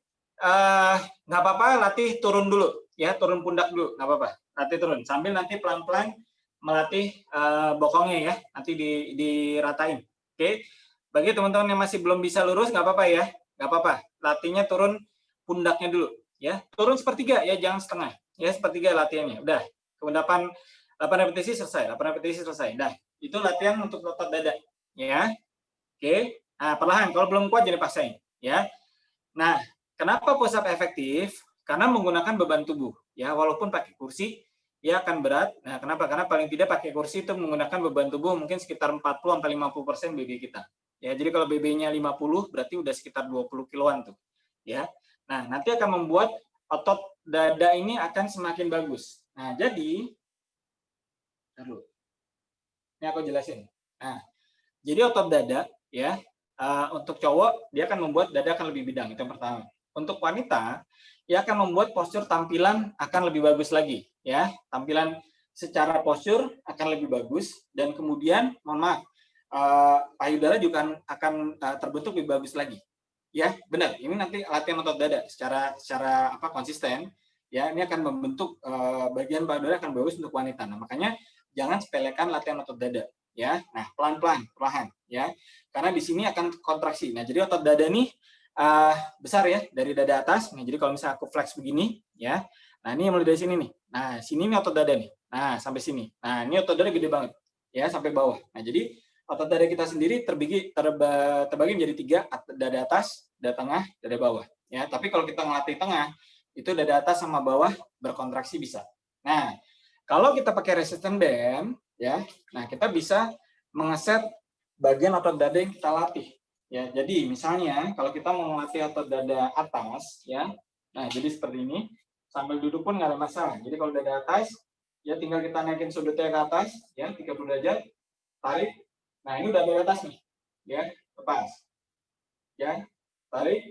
nggak apa-apa, latih turun dulu, ya, turun pundak dulu, nggak apa-apa. Latih turun, sambil nanti pelan-pelan melatih bokongnya ya, nanti diratain. Oke. Bagi teman-teman yang masih belum bisa lurus, nggak apa-apa ya, nggak apa-apa. Latihnya turun pundaknya dulu, ya. Turun sepertiga, ya, jangan setengah. Ya, sepertiga latihannya. Udah. Kemudian 8 repetisi selesai, 8 repetisi selesai. Dah. Itu latihan untuk otot dada, ya. Oke. Nah, perlahan, kalau belum kuat jadi paksain, ya. Nah, kenapa push up efektif? Karena menggunakan beban tubuh, ya. Walaupun pakai kursi, ya akan berat. Nah, kenapa? Karena paling tidak pakai kursi itu menggunakan beban tubuh mungkin sekitar 40-50% BB kita. Ya, jadi kalau BB-nya 50 berarti udah sekitar 20 kiloan tuh, ya. Nah, nanti akan membuat otot dada ini akan semakin bagus. Nah, jadi ini aku jelasin. Nah, jadi otot dada, ya, untuk cowok dia akan membuat dada akan lebih bidang, itu yang pertama. Untuk wanita, dia akan membuat postur tampilan akan lebih bagus lagi, ya. Tampilan secara postur akan lebih bagus dan kemudian, mohon maaf, payudara juga akan terbentuk lebih bagus lagi. Ya, benar. Ini nanti latihan otot dada secara konsisten, ya. Ini akan membentuk bagian payudara akan bagus untuk wanita. Nah, makanya jangan sepelekan latihan otot dada, ya. Nah, pelan-pelan, perlahan, ya. Karena di sini akan kontraksi. Nah, jadi otot dada nih besar ya, dari dada atas. Nah, jadi kalau misalnya aku flex begini, ya. Nah, ini mulai dari sini nih. Nah, sini nih otot dada nih. Nah, sampai sini. Nah, ini otot dada gede banget, ya, sampai bawah. Nah, jadi otot dada kita sendiri terbagi menjadi 3, dada atas, dada tengah, dada bawah. Ya, tapi kalau kita ngelatih tengah, itu dada atas sama bawah berkontraksi bisa. Nah, kalau kita pakai resistance band, ya, nah kita bisa mengeset bagian otot dada yang kita latih. Ya, jadi misalnya kalau kita mau melatih otot dada atas, ya, nah jadi seperti ini, sambil duduk pun nggak ada masalah. Jadi kalau dada atas, ya tinggal kita naikin sudutnya ke atas, ya 30 derajat, tarik. Nah ini udah dada atas nih, ya, lepas, ya, tarik,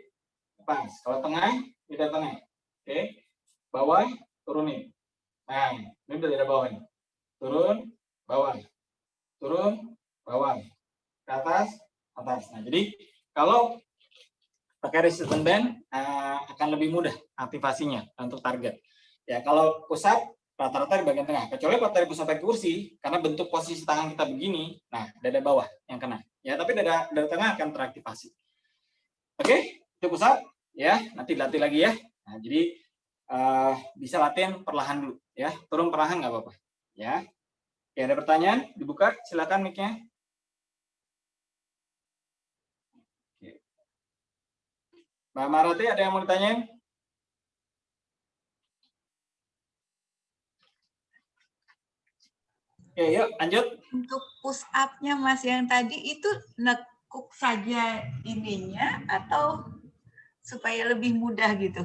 lepas. Kalau tengah, kita tengah, oke, bawah, turunin. Nah, ini udah dari bawah nih. Turun, bawah. Turun, bawah. Ke atas, atas. Nah, jadi kalau pakai resistance band akan lebih mudah aktivasinya untuk target. Ya, kalau push up rata-rata di bagian tengah. Kecuali kalau tadi push up pakai kursi, karena bentuk posisi tangan kita begini, nah dada bawah yang kena. Ya, tapi dada tengah akan teraktivasi. Oke, itu push up. Ya, nanti latih lagi ya. Nah, jadi bisa latihan perlahan dulu ya, turun perlahan nggak apa-apa ya. Oke, ada pertanyaan? Dibuka, silakan mic-nya. Mbak Marati, ada yang mau ditanyain? Oke, yuk lanjut. Untuk push up-nya Mas yang tadi itu nekuk saja ininya atau supaya lebih mudah gitu?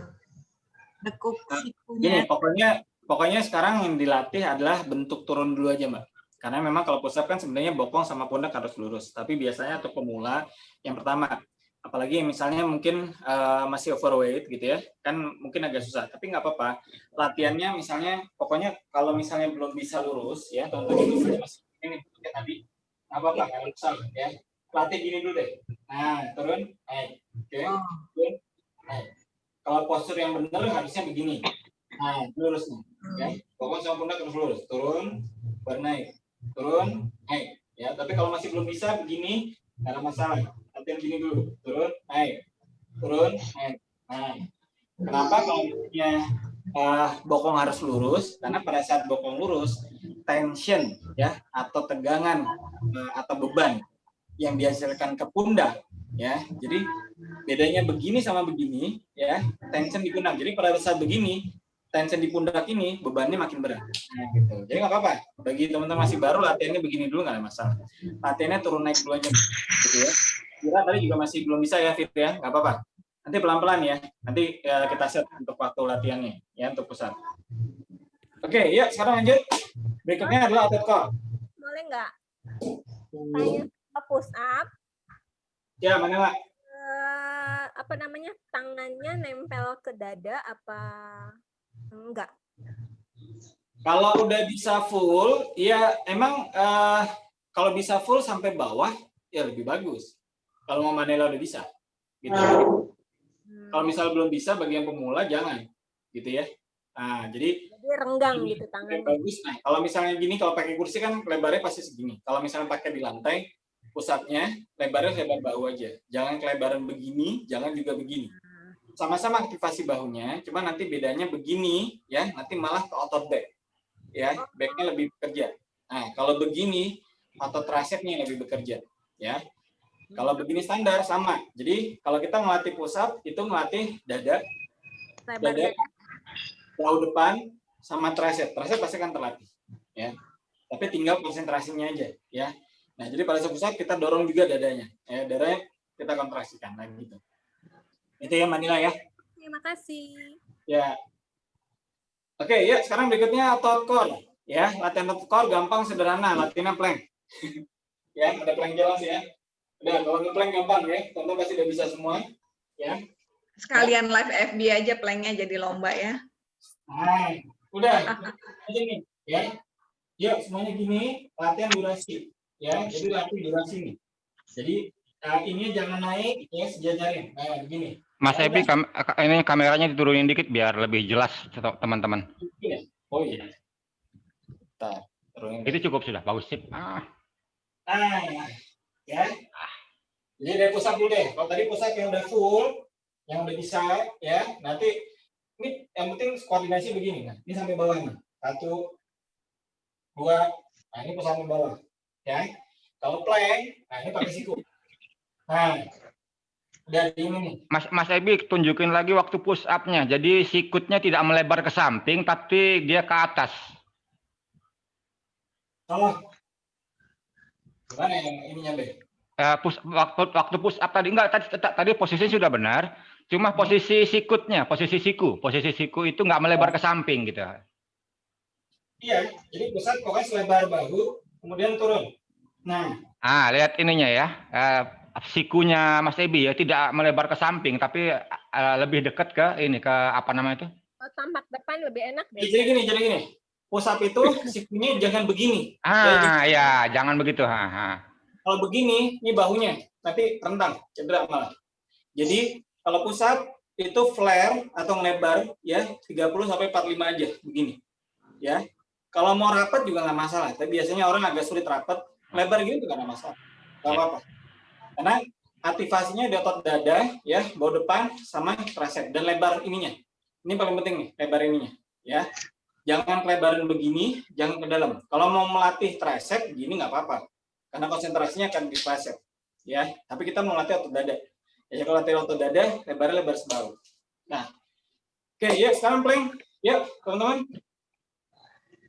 Nekuk sikunya. Gini, pokoknya sekarang yang dilatih adalah bentuk turun dulu aja, Mbak. Karena memang kalau push up kan sebenarnya bokong sama pundak harus lurus. Tapi biasanya untuk pemula, yang pertama, apalagi misalnya mungkin masih overweight gitu ya, kan mungkin agak susah. Tapi nggak apa-apa. Latihannya misalnya, pokoknya kalau misalnya belum bisa lurus, ya, teman-teman itu masih ini bentuknya tadi, nggak apa-apa, nggak usah ya. Latih gini dulu deh. Nah, turun, naik, oke, turun, naik. Kalau postur yang benar harusnya begini. Nah, lurus nih, ya. Bokong sama pundak terus lurus, turun, baru naik, turun, naik. Ya, tapi kalau masih belum bisa begini, nggak ada masalah. Latihan gini dulu, turun, naik, naik. Nah, kenapa kalau misalnya bokong harus lurus? Karena pada saat bokong lurus, tension ya atau tegangan atau beban yang dihasilkan ke pundak, ya. Jadi bedanya begini sama begini, ya, tension di pundak. Jadi pada saat begini, tension di pundak ini bebannya makin berat. Nah, gitu. Jadi nggak apa-apa. Bagi teman-teman masih baru, latihannya begini dulu nggak ada masalah. Latihannya turun naik dulu aja, gitu ya. Kira tadi juga masih belum bisa ya, Fit ya, nggak apa-apa. Nanti pelan-pelan ya. Nanti kita set untuk waktu latihannya ya untuk pusat. Oke, ya sekarang lanjut. Berikutnya adalah otot core. Boleh nggak tanya push up? Ya, mana Pak? Apa namanya, tangannya nempel ke dada apa enggak? Kalau udah bisa full, ya emang kalau bisa full sampai bawah ya lebih bagus. Kalau mau Manela udah bisa, gitu. Kalau misal belum bisa, bagi yang pemula jangan, gitu ya. Nah, jadi renggang gitu tangannya. Bagus. Nah, kalau misalnya gini, kalau pakai kursi kan lebarnya pasti segini. Kalau misalnya pakai di lantai, pusatnya lebarnya lebar bahu aja. Jangan kelebaran begini, jangan juga begini. Sama-sama aktivasi bahunya, cuma nanti bedanya begini, ya, nanti malah ke otot back. Ya, backnya lebih bekerja. Nah, kalau begini, otot tricepnya lebih bekerja, ya. Kalau begini standar sama. Jadi kalau kita melatih push up itu melatih dada, bahu depan, sama tricep. Tricep pasti kan terlatih, ya. Tapi tinggal konsentrasinya aja, ya. Nah, jadi pada saat push up kita dorong juga dadanya, ya. Dadanya kita kontraksikan, nah gitu. Itu ya Manila ya. Terima kasih. Ya. Oke, ya sekarang berikutnya otot core. Ya, latihan otot core gampang, sederhana. Latihannya plank. Ya, ada plank jelas ya. Udah, kalau plank gampang ya. Teman-teman pasti udah bisa semua. Ya. Sekalian live FB aja planknya jadi lomba ya. Nah, udah. Aja nih, ya. Yuk, semuanya gini, latihan durasi. Ya, jadi latih durasi nih. Jadi ini jangan naik, ya sejajarin. Nah, begini. Mas Ebi, ini kameranya diturunin dikit biar lebih jelas teman-teman. Oh iya. Bentar, turunin. Itu cukup sudah, bagus sip. Ya. Jadi dari pusat dulu deh. Kalau tadi pusat yang udah full, yang udah bisa, ya. Nanti ini yang penting koordinasi begini. Nah, ini sampai bawah nih. 1, 2. Nah, ini pusat sampai bawah. Ya. Kalau plank, nah ini pakai siku. Nah. Udah ini nih. Mas Ebi, tunjukin lagi waktu push up-nya. Jadi sikutnya tidak melebar ke samping, tapi dia ke atas. Oh. Gimana yang ininya, Be? Waktu push up tadi enggak, tadi posisinya sudah benar. Cuma posisi sikutnya, posisi siku itu nggak melebar ke samping gitu. Iya, jadi pusat pokoknya selebar bahu, kemudian turun. Nah. Lihat ininya ya. Sikunya Mas Ebi ya tidak melebar ke samping tapi lebih dekat ke ini, ke apa namanya itu? Tampak depan lebih enak deh. Jadi gini. Push up itu sikunya jangan begini. Ya, jangan begitu. Kalau begini, ini bahunya, tapi rentang, cedera malah. Jadi kalau push up itu flare atau ngelebar ya 30 sampai 45 aja begini. Ya. Kalau mau rapat juga nggak masalah, tapi biasanya orang agak sulit rapat, lebar gini juga nggak masalah. Nggak apa-apa. Karena aktivasinya di otot dada, ya, bahu depan sama tricep dan lebar ininya. Ini paling penting nih, lebar ininya, ya. Jangan kelebaran begini, jangan ke dalam. Kalau mau melatih tricep, gini nggak apa-apa, karena konsentrasinya akan di tricep, ya. Tapi kita mau melatih otot dada. Ya, kalau latih otot dada, lebarnya lebar sebahu. Nah, oke, ya sekarang plank, ya teman-teman.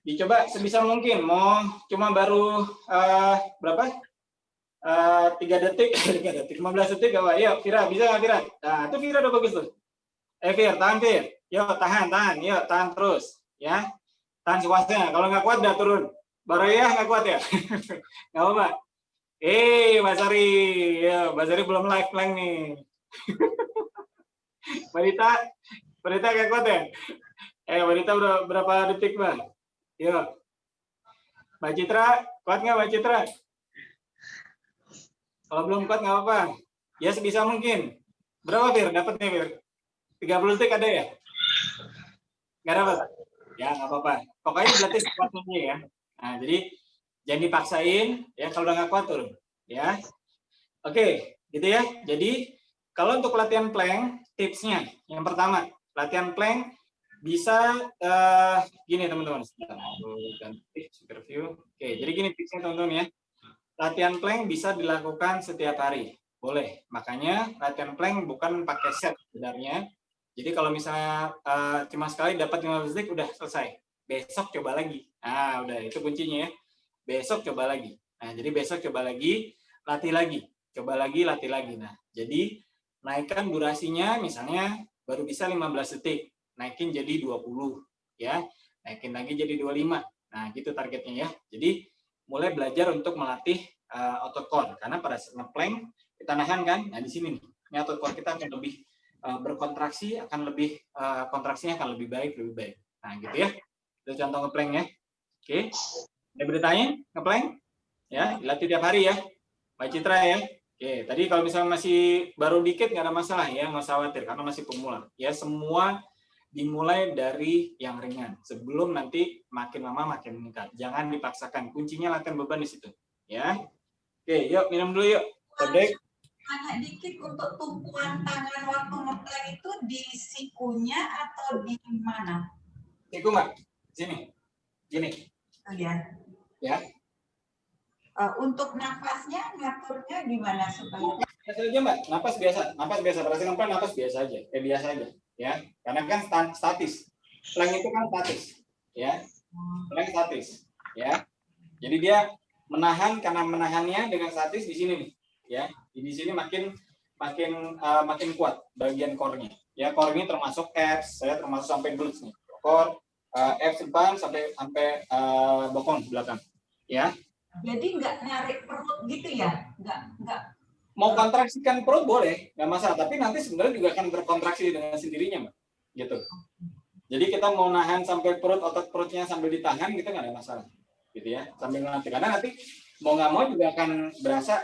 Dicoba sebisa mungkin. Mau cuma baru berapa? 3 detik, 15 detik apa? Yuk, Vira, bisa nggak Vira? Nah, itu Vira udah bagus tuh. Vir, tahan Vir. Yuk, tahan. Yuk, tahan terus. Ya, tahan sekuatnya. Kalau nggak kuat, udah turun. Baru ya, nggak kuat ya? Nggak apa-apa. Mas Ari. Ya, Mas Ari belum live plank nih. Wanita nggak kuat ya? Wanita udah berapa detik, Mbak? Yuk. Mbak Citra, kuat nggak Mbak Citra? Kalau belum kuat nggak apa-apa. Ya sebisa mungkin. Berapa Fir? Dapatnya Fir? 30 detik ada ya? Nggak dapat? Ya nggak apa-apa. Pokoknya berarti sekuatnya ya. Nah jadi jangan dipaksain. Ya kalau udah nggak kuat turun. Ya. Oke, gitu ya. Jadi kalau untuk latihan plank, tipsnya yang pertama, latihan plank bisa gini teman-teman. Ganti speaker view. Oke, jadi gini tipsnya teman-teman ya. Latihan plank bisa dilakukan setiap hari, boleh. Makanya latihan plank bukan pakai set sebenarnya. Jadi kalau misalnya cuma sekali dapat 15 detik udah selesai. Besok coba lagi. Nah, udah itu kuncinya ya. Besok coba lagi. Nah, jadi besok coba lagi, latih lagi. Coba lagi, latih lagi. Nah, jadi naikkan durasinya misalnya baru bisa 15 detik. Naikin jadi 20 ya. Naikin lagi jadi 25. Nah, gitu targetnya ya. Jadi mulai belajar untuk melatih otot core karena pada saat nge-plank kita nahan kan. Nah, di sini nih. Ini otot core kita akan lebih berkontraksi, akan lebih kontraksinya akan lebih baik. Nah, gitu ya. Itu contoh nge-plank ya. Oke. Ada bertanya nge-plank? Ya, dilatih tiap hari ya. Mbak Citra ya. Oke, tadi kalau misalnya masih baru dikit nggak ada masalah ya, nggak usah khawatir karena masih pemula. Ya, semua dimulai dari yang ringan sebelum nanti makin lama makin meningkat. Jangan dipaksakan. Kuncinya latihan beban di situ. Ya. Oke, yuk minum dulu yuk. Break. Tanya dikit untuk tumpuan tangan waktu nge-plank itu di sikunya atau di mana? Siku Mbak. Sini. Gini. Oh ya. Ya. Untuk nafasnya ngaturnya gimana supaya Biasa aja Mbak, napas biasa. Pada saat ngeplay napas biasa aja, kayak biasa aja, ya. Karena kan statis. Plank itu kan statis, ya. Plank statis, ya. Jadi dia menahan karena menahannya dengan statis di sini nih, ya. Di sini makin kuat bagian core-nya. Ya, core ini termasuk abs, saya termasuk sampai glutes nih. Core, abs depan sampai bokong belakang, ya. jadi nggak narik perut gitu ya? Nggak. Mau kontraksikan perut boleh, nggak masalah. Tapi nanti sebenarnya juga akan berkontraksi dengan sendirinya, Mbak. Gitu. Jadi kita mau nahan sampai otot perutnya sambil ditahan, gitu nggak ada masalah. Gitu ya, sambil nanti. Karena nanti mau nggak mau juga akan berasa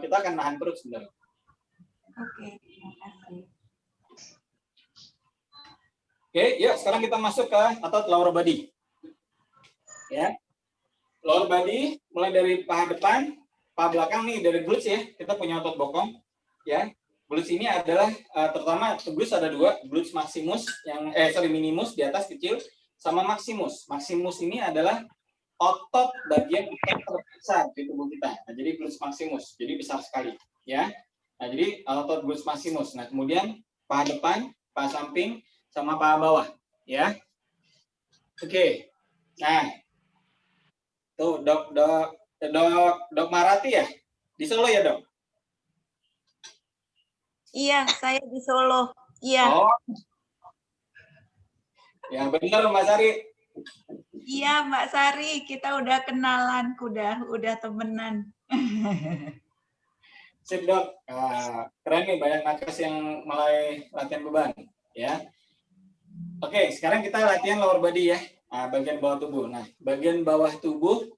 kita akan nahan perut sebenarnya. Oke, terima kasih. Oke, yuk sekarang kita masuk ke otot lower body. Ya. Lower body mulai dari paha depan, paha belakang nih dari glutes ya. Kita punya otot bokong, ya. Glutes ini adalah terutama glutes ada dua, glutes maximus minimus di atas kecil sama maximus. Maximus ini adalah otot bagian terbesar di tubuh kita. Nah, jadi glutes maximus, jadi besar sekali, ya. Nah, jadi otot glutes maximus. Nah, kemudian paha depan, paha samping, sama paha bawah, ya. Oke. Nah, tuh dok Marati ya? Di Solo ya, Dok? Iya, saya di Solo. Iya. Oh. Ya benar Mbak Sari. Iya, Mbak Sari, kita udah kenalan, udah temenan. Sip, Dok. Keren nih banyak nakes yang mulai latihan beban, ya. Oke, sekarang kita latihan lower body ya. Bagian bawah tubuh. Nah, bagian bawah tubuh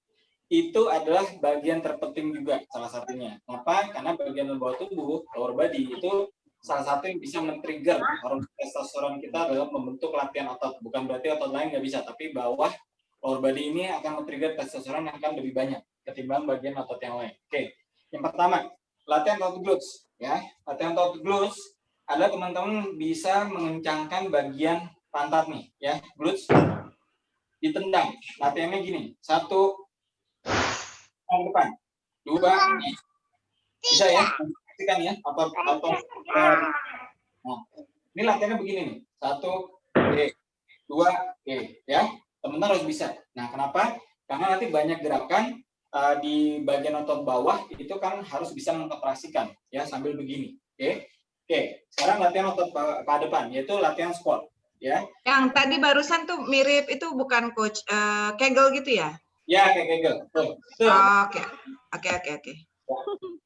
itu adalah bagian terpenting juga salah satunya. Kenapa? Karena bagian bawah tubuh, lower body itu salah satu yang bisa men-trigger hormon testosteron kita dalam membentuk latihan otot. Bukan berarti otot lain nggak bisa, tapi bawah lower body ini akan men-trigger testosteron yang akan lebih banyak ketimbang bagian otot yang lain. Oke, yang pertama latihan otot glutes. Ya, latihan otot glutes adalah teman-teman bisa mengencangkan bagian pantat nih, ya, glutes ditendang. Latihannya gini, 1 ke depan, 2 bisa ya, pastikan ya, otot. Nah, ini latihannya begini nih, 1 2 ya, teman-teman harus bisa. Nah, kenapa? Karena nanti banyak gerakan di bagian otot bawah itu kan harus bisa mengoperasikan ya sambil begini. Oke, sekarang latihan otot paha depan yaitu latihan squat ya. Yang tadi barusan tuh mirip itu bukan coach Kegel gitu ya? Ya, kayak Kegel. Oke.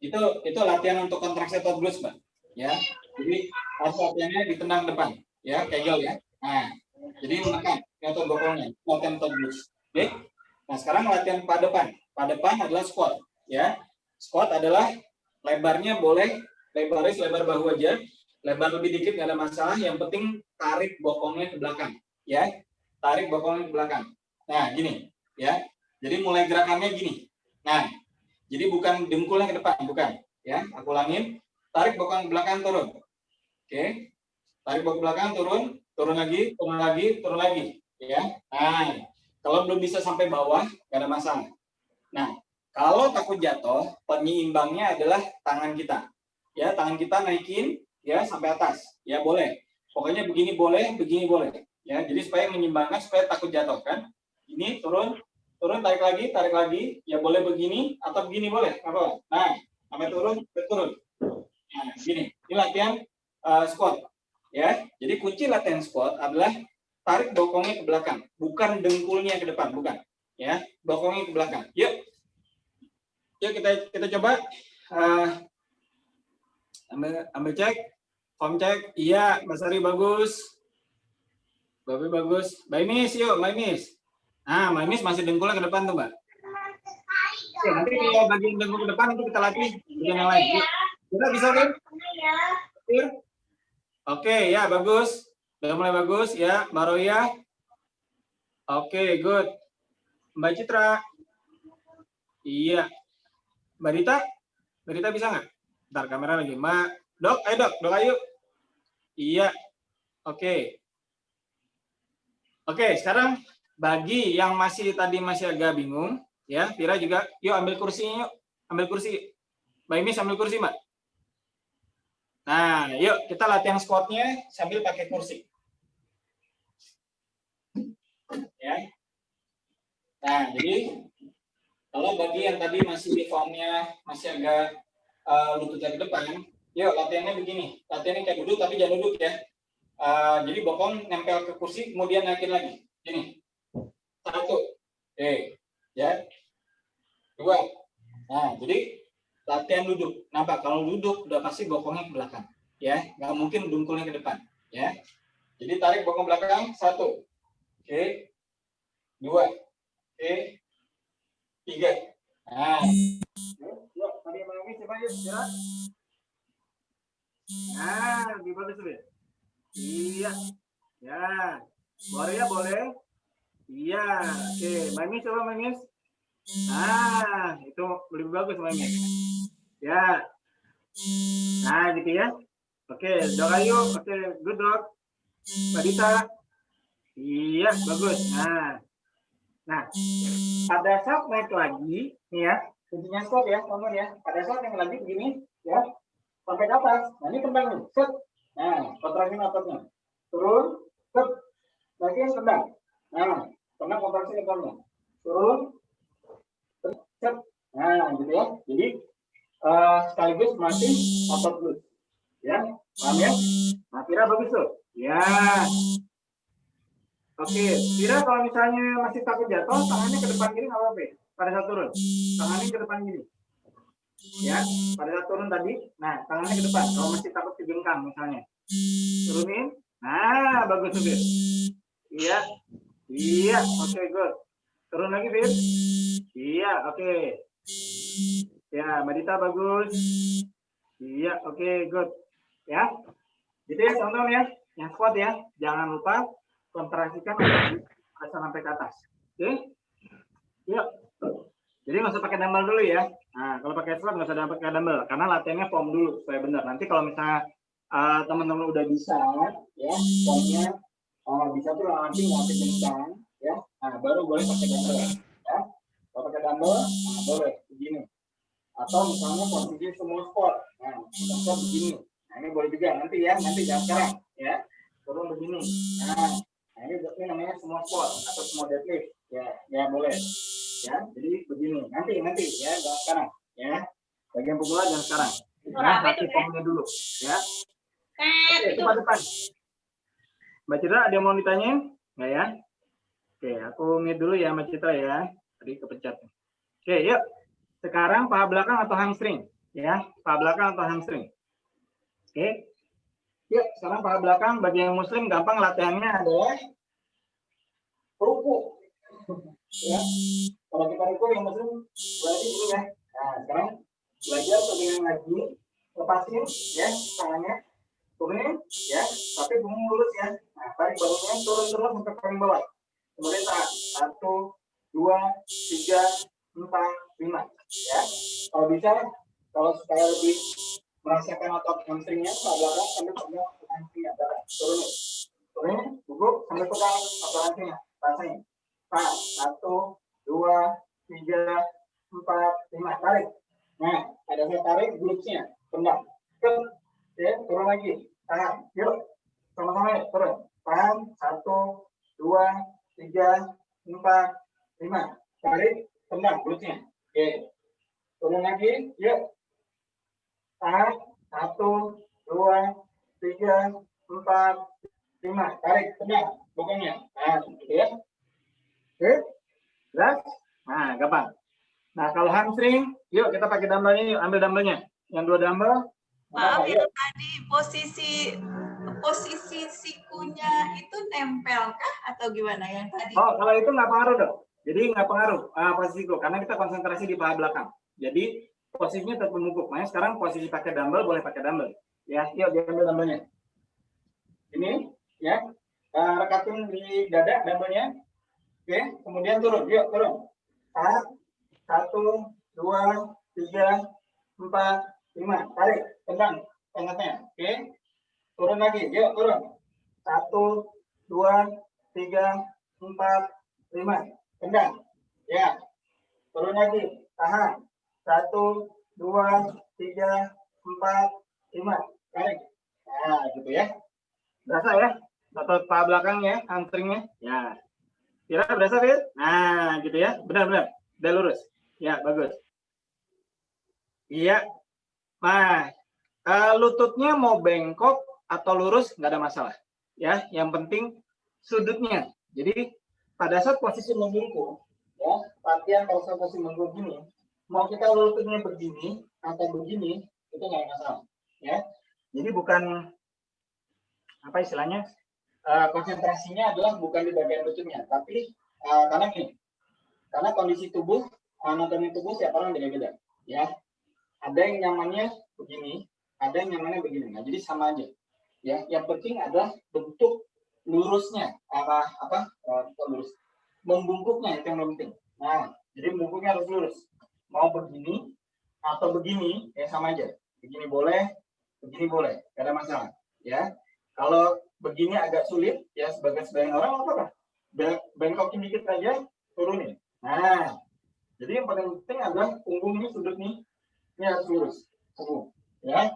Itu latihan untuk kontraksi otot glutes, Mbak. Ya. Jadi latihannya ditendang depan, ya, Kegel ya. Nah, jadi menekan otot bokongnya, latihan otot glutes. Oke. Nah, sekarang latihan paha depan. Paha depan adalah squat, ya. Squat adalah lebarnya boleh lebarnya selebar bahu aja. Lebar lebih dikit nggak ada masalah, yang penting tarik bokongnya ke belakang, ya. Tarik bokongnya ke belakang. Nah, gini, ya. Jadi mulai gerakannya gini. Nah, jadi bukan dengkulnya ke depan, bukan, ya. Aku ulangin, tarik bokong ke belakang turun. Oke. Tarik bokong ke belakang turun lagi, ya. Nah, kalau belum bisa sampai bawah, nggak ada masalah. Nah, kalau takut jatuh, penyeimbangnya adalah tangan kita. Ya, tangan kita naikin ya sampai atas. Ya, boleh. Pokoknya begini boleh, begini boleh. Ya, jadi supaya menyimbangkan, supaya takut jatuh kan. Ini turun, tarik lagi. Ya boleh begini atau begini boleh. Apa? Nah, sampai turun. Nah, begini. Ini latihan squat. Ya, jadi kunci latihan squat adalah tarik bokongnya ke belakang, bukan dengkulnya ke depan, bukan. Ya, bokongnya ke belakang. Yuk kita coba. Ambil cek, form cek. Iya, Mas Ari bagus. Babi bagus. Mbak Imis, yuk, Mbak Imis. Nah, Mbak Imis masih dengkulnya ke depan tuh, Mbak. Oke, nanti kalau bagian dengkul ke depan itu kita latih bagian yang lain. Kita bisa kan? Oke, ya bagus. Udah mulai bagus ya, Mbak Roya. Oke, good. Mbak Citra. Iya. Mbak Dita bisa nggak? Bentar, kamera lagi. Dok, ayo. Iya. Oke. Oke, sekarang bagi yang tadi masih agak bingung, ya, Tira juga, yuk ambil kursinya, yuk. Ambil kursi. Mbak Imis ambil kursi, Mbak. Nah, yuk kita latihan squatnya sambil pakai kursi. Ya. Nah, jadi kalau bagi yang tadi masih di formnya masih agak lututnya ke depan, yuk latihannya begini. Latihannya kayak duduk tapi jangan duduk ya. Jadi bokong nempel ke kursi, kemudian naikin lagi. Ini 1, ya 2. Nah, jadi latihan duduk. Nampak kalau duduk udah pasti bokongnya ke belakang, ya. Nggak mungkin dengkulnya ke depan, ya. Jadi tarik bokong belakang 1, 2, 3. Nah, yuk tadi menangis coba yuk, ya. Nah, lebih bagus tuh. Iya. Ya. Boleh. Iya. Oke, Manis coba Manis. Nah, itu lebih bagus Manis. Ya. Nah, gitu ya. Oke, Dok Ayu. Oke, good Dok. Mbak Dita. Iya, bagus. Nah, pada saat naik lagi, nih ya, kuncinya squat ya, teman ya. Pada saat naik lagi begini, ya, sampai ke atas. Nah, ini tendang nih, set. Nah, kontraksi ototnya. Turun, set. Lagi yang tendang. Nah, tendang kontraksi ototnya. Turun, set. Nah, gitu ya. Jadi sekaligus masih otot glute. Ya, paham ya? Nah, Tira bagus tuh. Ya. Oke, Tira kalau misalnya masih takut jatuh, tangannya ke depan gini nggak apa-apa. Pada saat turun, tangannya ke depan gini. Ya, pada saat turun tadi, nah tangannya ke depan. Kalau masih takut kejengkang misalnya, turunin. Nah, bagus tuh, Bir. Iya, oke, good. Turun lagi, Bir. Iya, oke. Ya, Mbak Dita bagus. Iya, oke, good. Ya, gitu ya teman-teman ya. Yang squat ya, jangan lupa kontraksikan asal sampai ke atas. Oke? Yuk. Jadi nggak usah pakai dumbbell dulu ya. Nah, kalau pakai squat nggak usah pakai dumbbell, karena latihannya form dulu supaya benar. Nanti kalau misalnya teman-teman udah bisa, ya, formnya bisa tuh nanti nggak kencang, ya. Nah, baru boleh pakai dumbbell, ya. Kalau pakai dumbbell, nah, boleh begini. Atau misalnya posisi semua squat, nah, squat begini. Nah, ini boleh juga nanti ya, nanti jangan sekarang, ya. Turun begini. Nah, ini namanya semua squat atau semua deadlift, ya boleh. Ya, jadi begini. Nanti ya, jangan sekarang, ya. Bagian pemula jangan sekarang. Nah, latih formnya dulu, ya. Oke, depan. Mbak Citra, ada yang mau ditanyain? Nggak ya? Oke, aku mute dulu ya Mbak Citra ya. Tadi kepencet. Oke, yuk. Sekarang paha belakang atau hamstring, ya. Paha belakang atau hamstring. Oke. Yuk, sekarang paha belakang bagi yang muslim gampang latihannya adalah ruku. Ya. Kalau kita ruku yang muslim berarti ini ya. Nah, sekarang belajar pegangan lagi, lepasin ya tangannya, turunin ya, tapi punggung lurus ya. Nah, tarik bahunya turun sampai paling bawah. Kemudian tahan 1, 2, 3, 4, 5 ya. Kalau bisa, kalau supaya lebih merasakan otot hamstringnya paha belakang sambil pegang hamstringnya, turunin, gugup sambil pegang otot hamstringnya, rasain. 1, 2, 3, 4, 5, tarik. Nah, ada saya tarik glutesnya, tendang. Ya, turun lagi. Tahan. Yuk. 1, sama-sama ya, turun. Tahan, 1, 2, 3, 4, 5. Tarik, tendang glutnya. Oke. Turun lagi, yuk. Tahan, 1, 2, 3, 4, 5. Tarik, tendang bokongnya. Nah, gitu ya. Oke. Jelas? Nah, gampang. Nah, kalau hamstring, yuk kita pakai dumbbellnya, yuk ambil dumbbellnya. Yang 2 dumbbell. Maaf yang tadi posisi sikunya itu nempel kah atau gimana yang tadi? Oh, kalau itu nggak pengaruh dong. Jadi nggak pengaruh posisiku, karena kita konsentrasi di paha belakang. Jadi posisinya tetap membungkuk. Makanya sekarang posisi pakai dumbbell boleh pakai dumbbell. Ya, yuk diambil dumbbellnya. Ini, ya, rekatin di dada dumbbellnya. Oke, kemudian turun. Yuk turun. Tahan. 1, 2, 3, 4, 5. Tarik, tendang tengahnya. Oke, turun lagi. Yuk turun. 1, 2, 3, 4, 5. Tendang. Ya. Turun lagi. Tahan. 1, 2, 3, 4, 5. Tarik. Nah, gitu ya. Berasa ya? Otot paha belakangnya, hamstringnya. Ya. Kira berasa, Fit? Nah, gitu ya. Benar-benar. Udah lurus. Ya, bagus. Iya. Nah, lututnya mau bengkok atau lurus nggak ada masalah. Ya, yang penting sudutnya. Jadi pada saat posisi membungkuk, ya, latihan kalau posisi membungkuk gini, mau kita lututnya begini atau begini, itu nggak masalah. Ya, jadi bukan apa istilahnya, konsentrasinya adalah bukan di bagian lututnya, tapi karena gini, karena kondisi tubuh, anatomi tubuh setiap orang beda-beda. Ya, ada yang nyamannya begini, ada yang nyamannya begini. Nah, jadi sama aja. Ya, yang penting adalah bentuk lurusnya, lurus, membungkuknya itu yang penting. Nah, jadi membungkuknya harus lurus. Mau begini atau begini, ya sama aja. Begini boleh, gak ada masalah. Ya, kalau begini agak sulit, ya sebagian orang apa? Bengkokin dikit aja, turunin. Nah, jadi yang paling penting adalah punggung ini, sudut nih, ini harus lurus. Ya,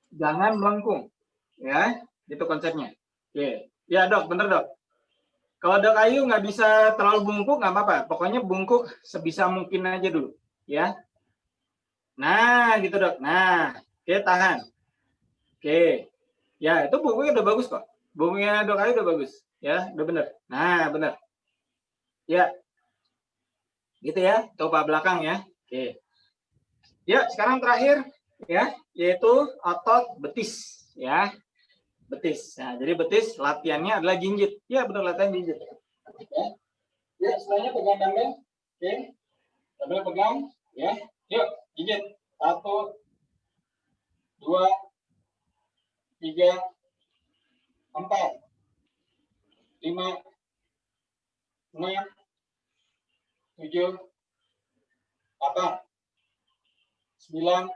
jangan melengkung. Ya, itu konsepnya. Oke, ya dok, bener dok. Kalau dok Ayu nggak bisa terlalu bungkuk nggak apa-apa. Pokoknya bungkuk sebisa mungkin aja dulu. Ya. Nah, gitu dok. Nah, oke tahan. Oke. Ya, itu bungkuknya udah bagus kok. Bungkuknya dok Ayu udah bagus. Ya, udah bener. Nah, bener. Ya. Gitu ya, coba belakang ya. Oke. Ya, sekarang terakhir ya, yaitu otot betis ya. Betis. Nah, jadi betis latihannya adalah jinjit. Ya, benar latihan jinjit. Ya. Ya, setelahnya pegang dumbbell. Oke. Dumbbell pegang ya. Yuk, jinjit. 1 2 3 4 5 6 7 8 9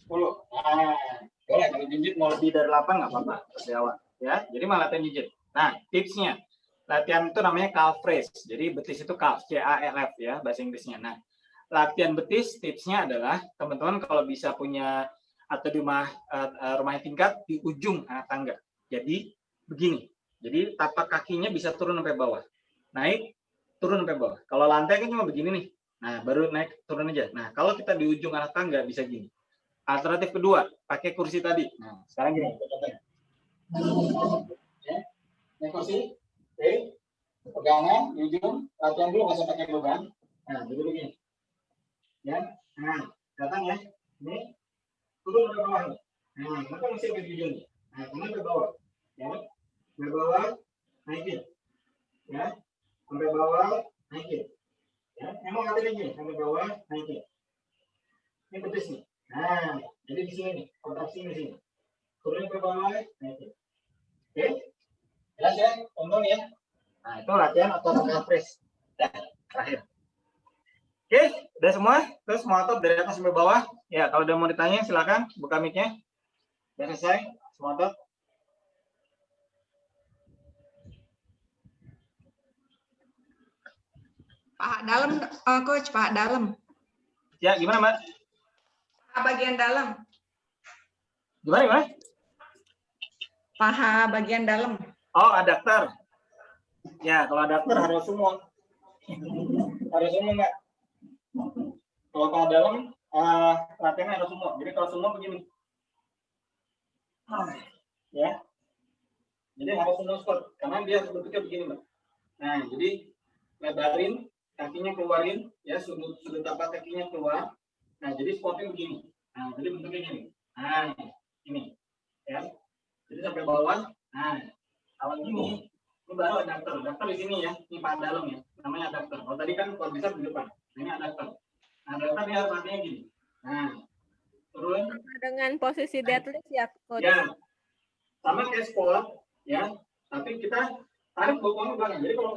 10. Nah, boleh kalau jinjit mau lebih dari 8 nggak apa-apa, ya. Jadi malah latihan jinjit. Nah, tipsnya latihan itu namanya calf raise. Jadi betis itu calf, C-A-L-F ya bahasa Inggrisnya. Nah, latihan betis tipsnya adalah teman-teman kalau bisa punya atau di rumah tingkat di ujung anak tangga. Jadi begini. Jadi tapak kakinya bisa turun sampai bawah. Naik, turun sampai bawah. Kalau lantai kan cuma begini nih. Nah, baru naik turun aja. Nah, kalau kita di ujung anak tangga bisa gini. Alternatif kedua, pakai kursi tadi. Nah, sekarang gini. Ya, naik kursi. Oke. Pegangan di ujung. Latihan dulu nggak usah pakai beban. Nah, jadi begini. Ya, nah, datang ya. Ini turun ke bawah. Nah, maka mesti ke ujung. Nah, kemudian ke bawah. Ya, ke bawah, naikin. Ya, sampai bawah, naikin. Ya, emang latihan gini, sampai bawah, naikin. Ini betis nih. Nah, jadi di sini nih, kontraksi di sini. Turun ke bawah, naikin. Oke, jelas ya, tonton ya. Nah, itu latihan otot calf raise. Ya, terakhir. Oke, udah semua? Terus semua otot dari atas sampai bawah. Ya, kalau udah mau ditanya silakan buka mic-nya. Udah selesai semua otot. Paha dalam, coach, paha dalam. Ya, gimana, Mbak? Paha bagian dalam. Gimana? Paha bagian dalam. Oh, adapter. Ya, kalau adapter harus semua. Harus semua enggak? Kalau paha dalam, latihannya harus semua. Jadi kalau semua begini. Ya. Jadi harus semua squat. Karena dia bentuknya begini, Mbak. Nah, jadi lebarin, kakinya keluarin, ya sudut tapak kakinya keluar. Nah, jadi squatnya begini. Nah, jadi bentuknya gini. Nah, ini. Ya. Jadi sampai bawah. Nah, kalau gini, ini baru adapter. Adapter di sini ya, ini paha dalam ya. Namanya adapter. Kalau tadi kan quadriceps di depan. Ini adapter. Nah, adapter dia harus latihannya gini. Nah, turun. Dengan posisi deadlift ya, Coach. Ya, sama kayak squat, ya. Tapi kita tarik bokongnya belakang. Jadi kalau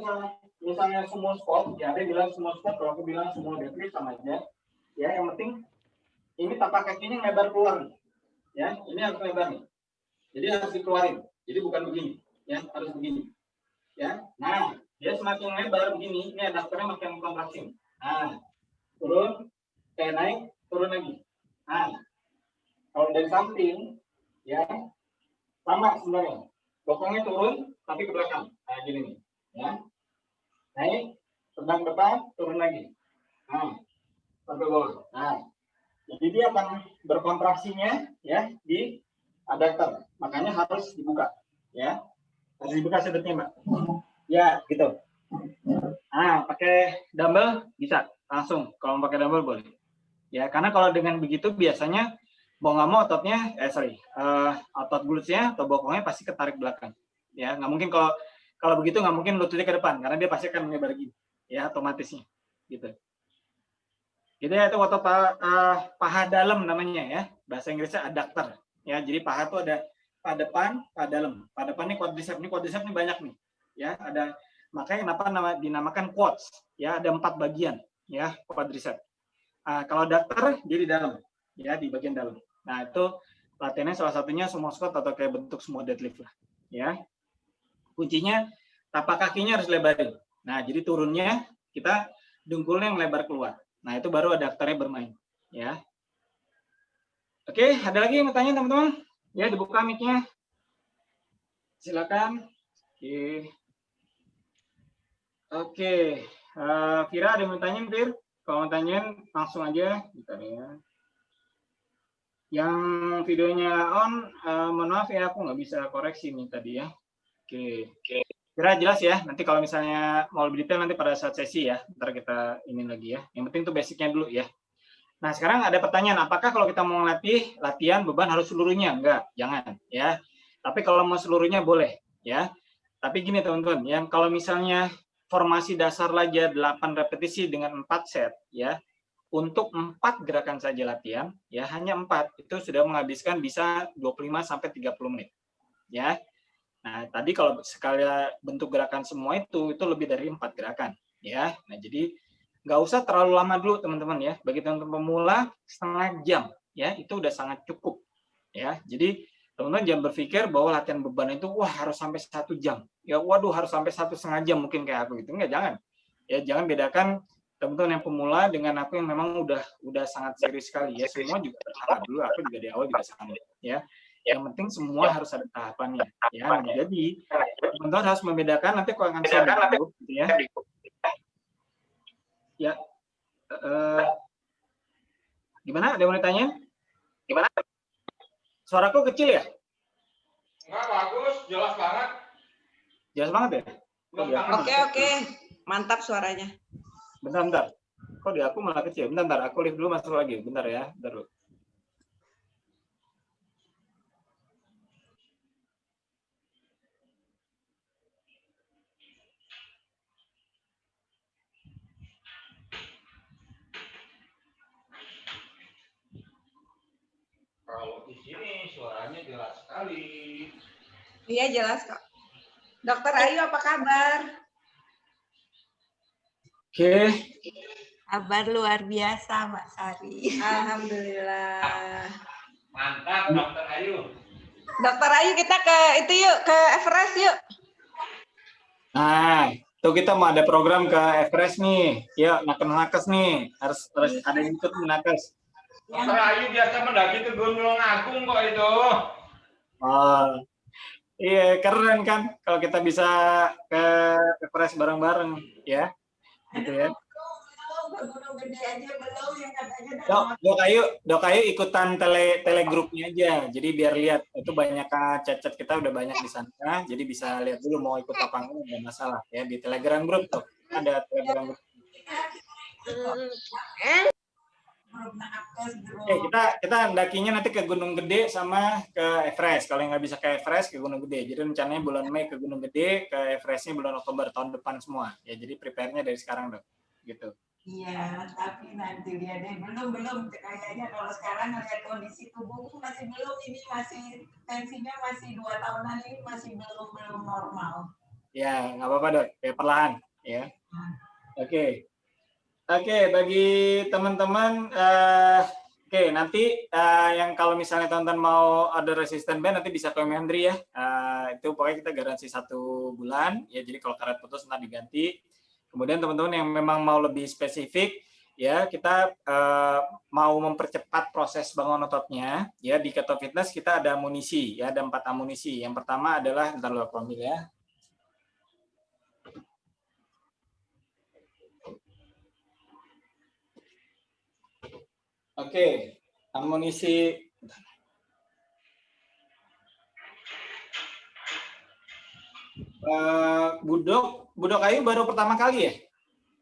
misalnya semua squat, ya ada yang bilang semua squat, kalau aku bilang semua deadlift sama aja. Ya, yang penting ini tapak kakinya lebar keluar. Ya, ini harus lebar nih. Jadi harus dikeluarin. Jadi bukan begini, ya, harus begini. Ya. Nah, dia semakin lebar begini, ini adapternya makin kontraksi. Nah, turun, naik, turun lagi. Nah, kalau dari samping, ya, sama sebenarnya. Bokongnya turun, tapi ke belakang. Nah, gini nih. Ya. Naik, terbang depan, turun lagi. Nah, sampai bawah. Nah, jadi dia akan berkontraksinya, ya, di adapter. Makanya harus dibuka. Ya. Harus dibuka sudutnya, Mbak. Ya, gitu. Nah, pakai dumbbell bisa. Langsung. Kalau mau pakai dumbbell boleh. Ya, karena kalau dengan begitu biasanya mau nggak mau ototnya, otot glutesnya atau bokongnya pasti ketarik belakang. Ya, nggak mungkin kalau begitu nggak mungkin lututnya ke depan karena dia pasti akan melebar gini. Ya, otomatisnya, gitu. Jadi itu otot paha dalam namanya ya, bahasa Inggrisnya adductor. Ya, jadi paha itu ada paha depan, paha dalam. Paha depan ini quadriceps ini banyak nih. Ya, ada makanya kenapa dinamakan quads. Ya, ada 4 bagian. Ya, quadriceps. Kalau adductor dia di dalam, ya di bagian dalam. Nah, itu latihannya salah satunya sumo squat atau kayak bentuk sumo deadlift lah, ya. Kuncinya tapak kakinya harus lebarin. Nah, jadi turunnya kita dengkulnya yang lebar keluar. Nah, itu baru adapternya bermain, ya. Oke, ada lagi yang mau tanya teman-teman? Ya, dibuka mic-nya. Silakan. Oke. Vira ada yang mau tanya, Vir? Kalau mau tanya langsung aja, bentar ya. Yang videonya on, mohon maaf ya, aku nggak bisa koreksi nih tadi ya. Oke. Kira jelas ya, nanti kalau misalnya mau lebih detail nanti pada saat sesi ya, ntar kita ini lagi ya. Yang penting tuh basicnya dulu ya. Nah sekarang ada pertanyaan, apakah kalau kita mau latihan beban harus seluruhnya? Enggak, jangan ya. Tapi kalau mau seluruhnya boleh ya. Tapi gini teman-teman, yang kalau misalnya formasi dasar aja 8 repetisi dengan 4 set ya. Untuk 4 gerakan saja latihan, ya hanya 4 itu sudah menghabiskan bisa 25 sampai 30 menit. Ya. Nah, tadi kalau sekali bentuk gerakan semua itu lebih dari 4 gerakan, ya. Nah, jadi nggak usah terlalu lama dulu, teman-teman ya. Bagi teman-teman pemula setengah jam, ya, itu udah sangat cukup. Ya. Jadi, teman-teman jangan berpikir bahwa latihan beban itu wah harus sampai 1 jam. Ya, waduh harus sampai 1,5 jam mungkin kayak aku gitu. Enggak, jangan. Ya, jangan bedakan teman-teman yang pemula dengan aku yang memang udah sangat serius sekali ya. Semua juga bertahap dulu, aku juga di awal juga sama ya. Yang penting semua harus ada tahapannya ya. Nah, jadi teman-teman harus membedakan, nanti aku akan share gitu ya. Ya. Gimana? Ada yang mau ditanya? Gimana? Suaraku kecil ya? Enggak, bagus, jelas banget. Jelas banget ya? Oke. Mantap suaranya. Bentar. Kok di aku malah kecil? Bentar. Aku live dulu, masuk lagi. Bentar ya. Bentar dulu. Kalau di sini suaranya jelas sekali. Iya jelas kok. Dokter Ayu apa kabar? Oke. Kabar luar biasa, Mbak Sari. Alhamdulillah. Mantap, Dokter Ayu. Dokter Ayu kita ke itu yuk, ke Everest yuk. Nah, tuh kita mau ada program ke Everest nih. Ya, nakes nih. Harus ada yang ikut nakes. Dokter Ayu biasa mendaki ke Gunung Agung kok itu. Oh. Iya, keren kan kalau kita bisa ke Everest bareng-bareng ya, gitu ya. Belum, ke Gunung Gede aja belum yang katanya Dok Ayu ikutan telegrupnya aja. Jadi biar lihat itu banyak chat kita udah banyak di sana. Jadi bisa lihat dulu mau ikut apa enggak, nggak masalah ya di Telegram grup tuh. Ada Telegram grup. Oke, kita dakinya nanti ke Gunung Gede sama ke Everest. Kalau yang nggak bisa ke Everest, ke Gunung Gede. Jadi rencananya bulan Mei ke Gunung Gede, ke Everestnya bulan Oktober tahun depan semua. Ya, jadi prepare-nya dari sekarang, Dok. Gitu. Iya, tapi nanti dia deh belum kayaknya kalau sekarang ngeliat kondisi tubuhku masih belum, ini masih tensinya masih 2 tahunan ini masih belum normal. Ya, nggak apa-apa, Dok. Ya, perlahan ya. Oke. Oke, bagi teman-teman oke, nanti yang kalau misalnya teman-teman mau order resistant band nanti bisa ke Andri ya. Itu pokoknya kita garansi 1 bulan ya. Jadi kalau karet putus nanti diganti. Kemudian teman-teman yang memang mau lebih spesifik ya, kita mau mempercepat proses bangun ototnya ya. Di Keto Fitness kita ada amunisi ya, ada 4 amunisi. Yang pertama adalah bentar dulu aku ambil ya. Oke, amunisi Budok Ayu baru pertama kali ya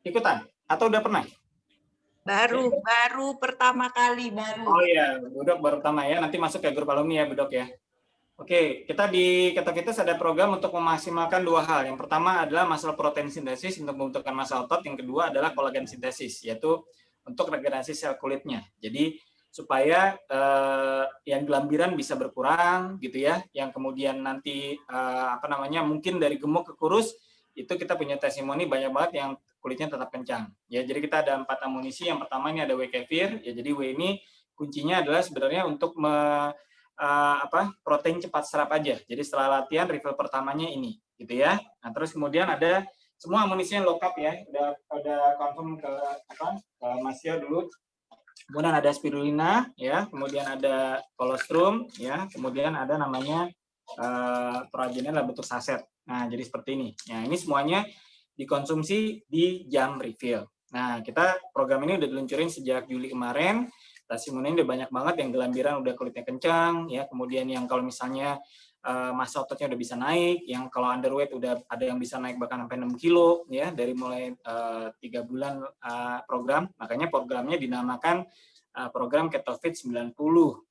ikutan atau udah pernah? Baru pertama kali baru. Oh iya, Budok baru pertama ya. Nanti masuk ke grup alumni ya, Budok ya. Oke, kita di Keto Fitness ada program untuk memaksimalkan 2 hal. Yang pertama adalah muscle protein sintesis untuk membentukkan massa otot. Yang kedua adalah kolagen sintesis, yaitu untuk regenerasi sel kulitnya. Jadi supaya yang gelambiran bisa berkurang gitu ya. Yang kemudian nanti mungkin dari gemuk ke kurus itu kita punya testimoni banyak banget yang kulitnya tetap kencang. Ya, jadi kita ada 4 amunisi. Yang pertama ini ada W kefir. Ya, jadi W ini kuncinya adalah sebenarnya untuk protein cepat serap aja. Jadi setelah latihan refill pertamanya ini, gitu ya. Nah, terus kemudian ada semua amunisinya lengkap ya. Udah confirm ke Mas Yo dulu. Kemudian ada spirulina ya, kemudian ada colostrum ya, kemudian ada namanya proagenin dalam bentuk saset. Nah, jadi seperti ini. Nah, ini semuanya dikonsumsi di jam refill. Nah, kita program ini udah diluncurin sejak Juli kemarin. Testimoni udah banyak banget yang gelambiran udah kulitnya kencang ya, kemudian yang kalau misalnya massa ototnya udah bisa naik, yang kalau underweight udah ada yang bisa naik bahkan sampai 6 kilo ya dari mulai 3 bulan program. Makanya programnya dinamakan program Keto Fit 90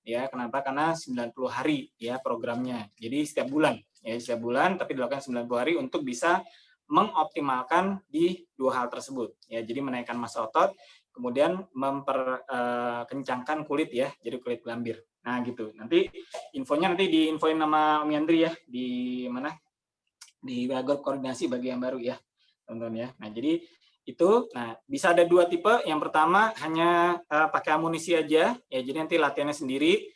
ya. Kenapa? Karena 90 hari ya programnya. Jadi setiap bulan tapi dilakukan 90 hari untuk bisa mengoptimalkan di 2 hal tersebut ya. Jadi menaikkan massa otot, kemudian memperkencangkan kulit ya, jadi kulit gelambir. Nah gitu. Nanti infonya nanti diinfoin nama Om Yandri ya di mana? Di grup koordinasi bagi yang baru ya, teman-teman ya. Nah jadi itu, nah bisa ada 2 tipe. Yang pertama hanya pakai amunisi aja ya. Jadi nanti latihannya sendiri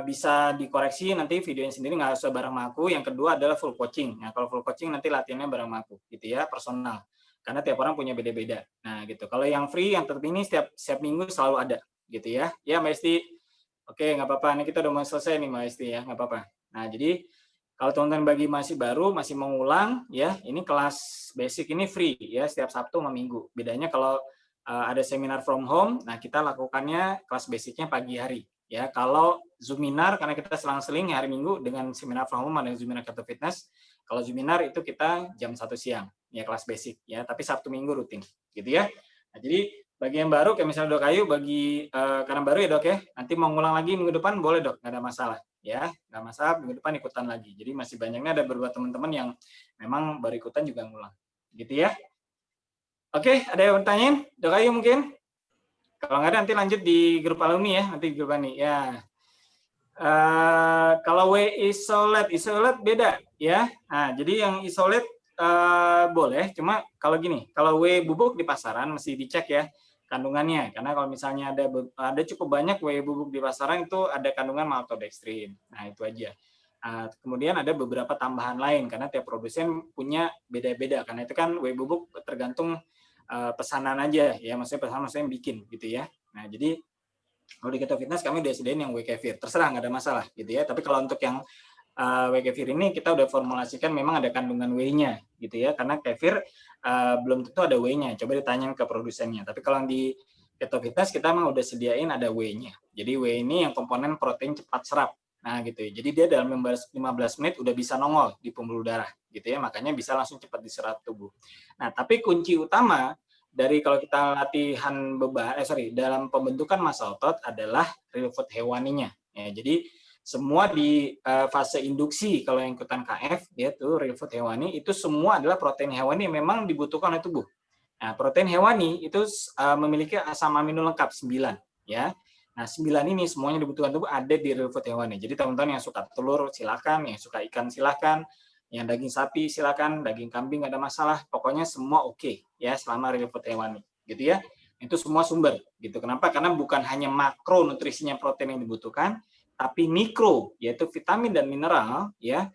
bisa dikoreksi nanti videonya sendiri, nggak usah bareng sama aku. Yang kedua adalah full coaching. Nah kalau full coaching nanti latihannya bareng sama aku gitu ya, personal. Karena tiap orang punya beda-beda. Nah, gitu. Kalau yang free, yang tetap ini setiap minggu selalu ada, gitu ya. Ya, Mbak Esti. Oke, nggak apa-apa. Ini kita udah mau selesai nih, Mbak Esti ya, nggak apa-apa. Nah, jadi kalau teman-teman bagi masih baru, masih mau ngulang, ya, ini kelas basic ini free ya, setiap Sabtu sama Minggu. Bedanya kalau ada seminar from home, nah kita lakukannya kelas basicnya pagi hari. Ya, kalau Zoominar karena kita selang-seling hari Minggu dengan seminar from home ada Zoominar Keto Fitness. Kalau Zoominar itu kita jam 1 siang. Ya kelas basic ya, tapi Sabtu Minggu rutin gitu ya. Nah, jadi bagi yang baru kayak misalnya Dok Ayu karena baru ya Dok ya, nanti mau ngulang lagi minggu depan boleh Dok, nggak ada masalah ya, nggak masalah, minggu depan ikutan lagi. Jadi masih banyaknya ada beberapa teman-teman yang memang baru ikutan juga ngulang gitu ya. Oke, ada yang bertanya Dok Ayu mungkin? Kalau nggak ada nanti lanjut di grup alumni ya, nanti di grup ini ya. Kalau W isolate beda ya. Nah, jadi yang isolate boleh, cuma kalau gini, kalau W bubuk di pasaran mesti dicek ya kandungannya, karena kalau misalnya ada cukup banyak W bubuk di pasaran itu ada kandungan maltodextrin. Nah itu aja. Kemudian ada beberapa tambahan lain karena tiap produsen punya beda-beda, karena itu kan W bubuk tergantung pesanan aja ya, maksudnya yang bikin gitu ya. Nah jadi kalau di Keto Fitness kami udah sediain yang W kefir, terserah nggak ada masalah gitu ya. Tapi kalau untuk yang whey kefir ini kita udah formulasikan memang ada kandungan whey-nya gitu ya, karena kefir belum tentu ada whey-nya. Coba ditanyain ke produsennya. Tapi kalau di Keto Fitness kita memang udah sediain ada whey-nya. Jadi whey ini yang komponen protein cepat serap. Nah gitu ya. Jadi dia dalam 15 menit udah bisa nongol di pembuluh darah gitu ya. Makanya bisa langsung cepat diserap tubuh. Nah, tapi kunci utama dari kalau kita latihan beban dalam pembentukan massa otot adalah real food hewaninya. Ya, jadi semua di fase induksi kalau yang ikutan KF yaitu real food hewani itu semua adalah protein hewani yang memang dibutuhkan oleh tubuh. Nah, protein hewani itu memiliki asam amino lengkap 9 ya. Nah, 9 ini semuanya dibutuhkan tubuh ada di real food hewani. Jadi teman-teman yang suka telur silakan, yang suka ikan silakan, yang daging sapi silakan, daging kambing nggak ada masalah. Pokoknya semua oke ya selama real food hewani gitu ya. Itu semua sumber gitu. Kenapa? Karena bukan hanya makro nutrisinya protein yang dibutuhkan, tapi mikro yaitu vitamin dan mineral ya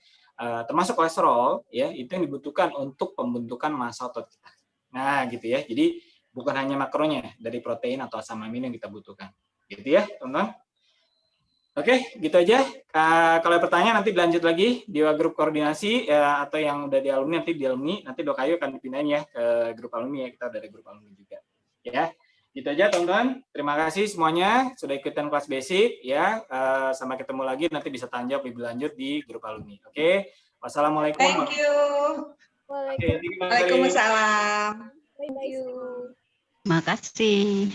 termasuk kolesterol ya itu yang dibutuhkan untuk pembentukan massa otot kita. Nah gitu ya, jadi bukan hanya makronya dari protein atau asam amino yang kita butuhkan gitu ya teman-teman. Oke, gitu aja. Kalau ada pertanyaan nanti dilanjut lagi di grup koordinasi atau yang udah di alumni nanti di alumni, nanti Dok Ayu akan dipindahin ya ke grup alumni ya, kita udah ada grup alumni juga ya. Gitu aja teman-teman. Terima kasih semuanya sudah ikutan kelas basic ya. Sampai ketemu lagi nanti bisa tanya jawab lebih lanjut di grup alumni. Oke. Wassalamualaikum. Thank you. Waalaikumsalam. Waalaikumsalam. Thank you. Makasih.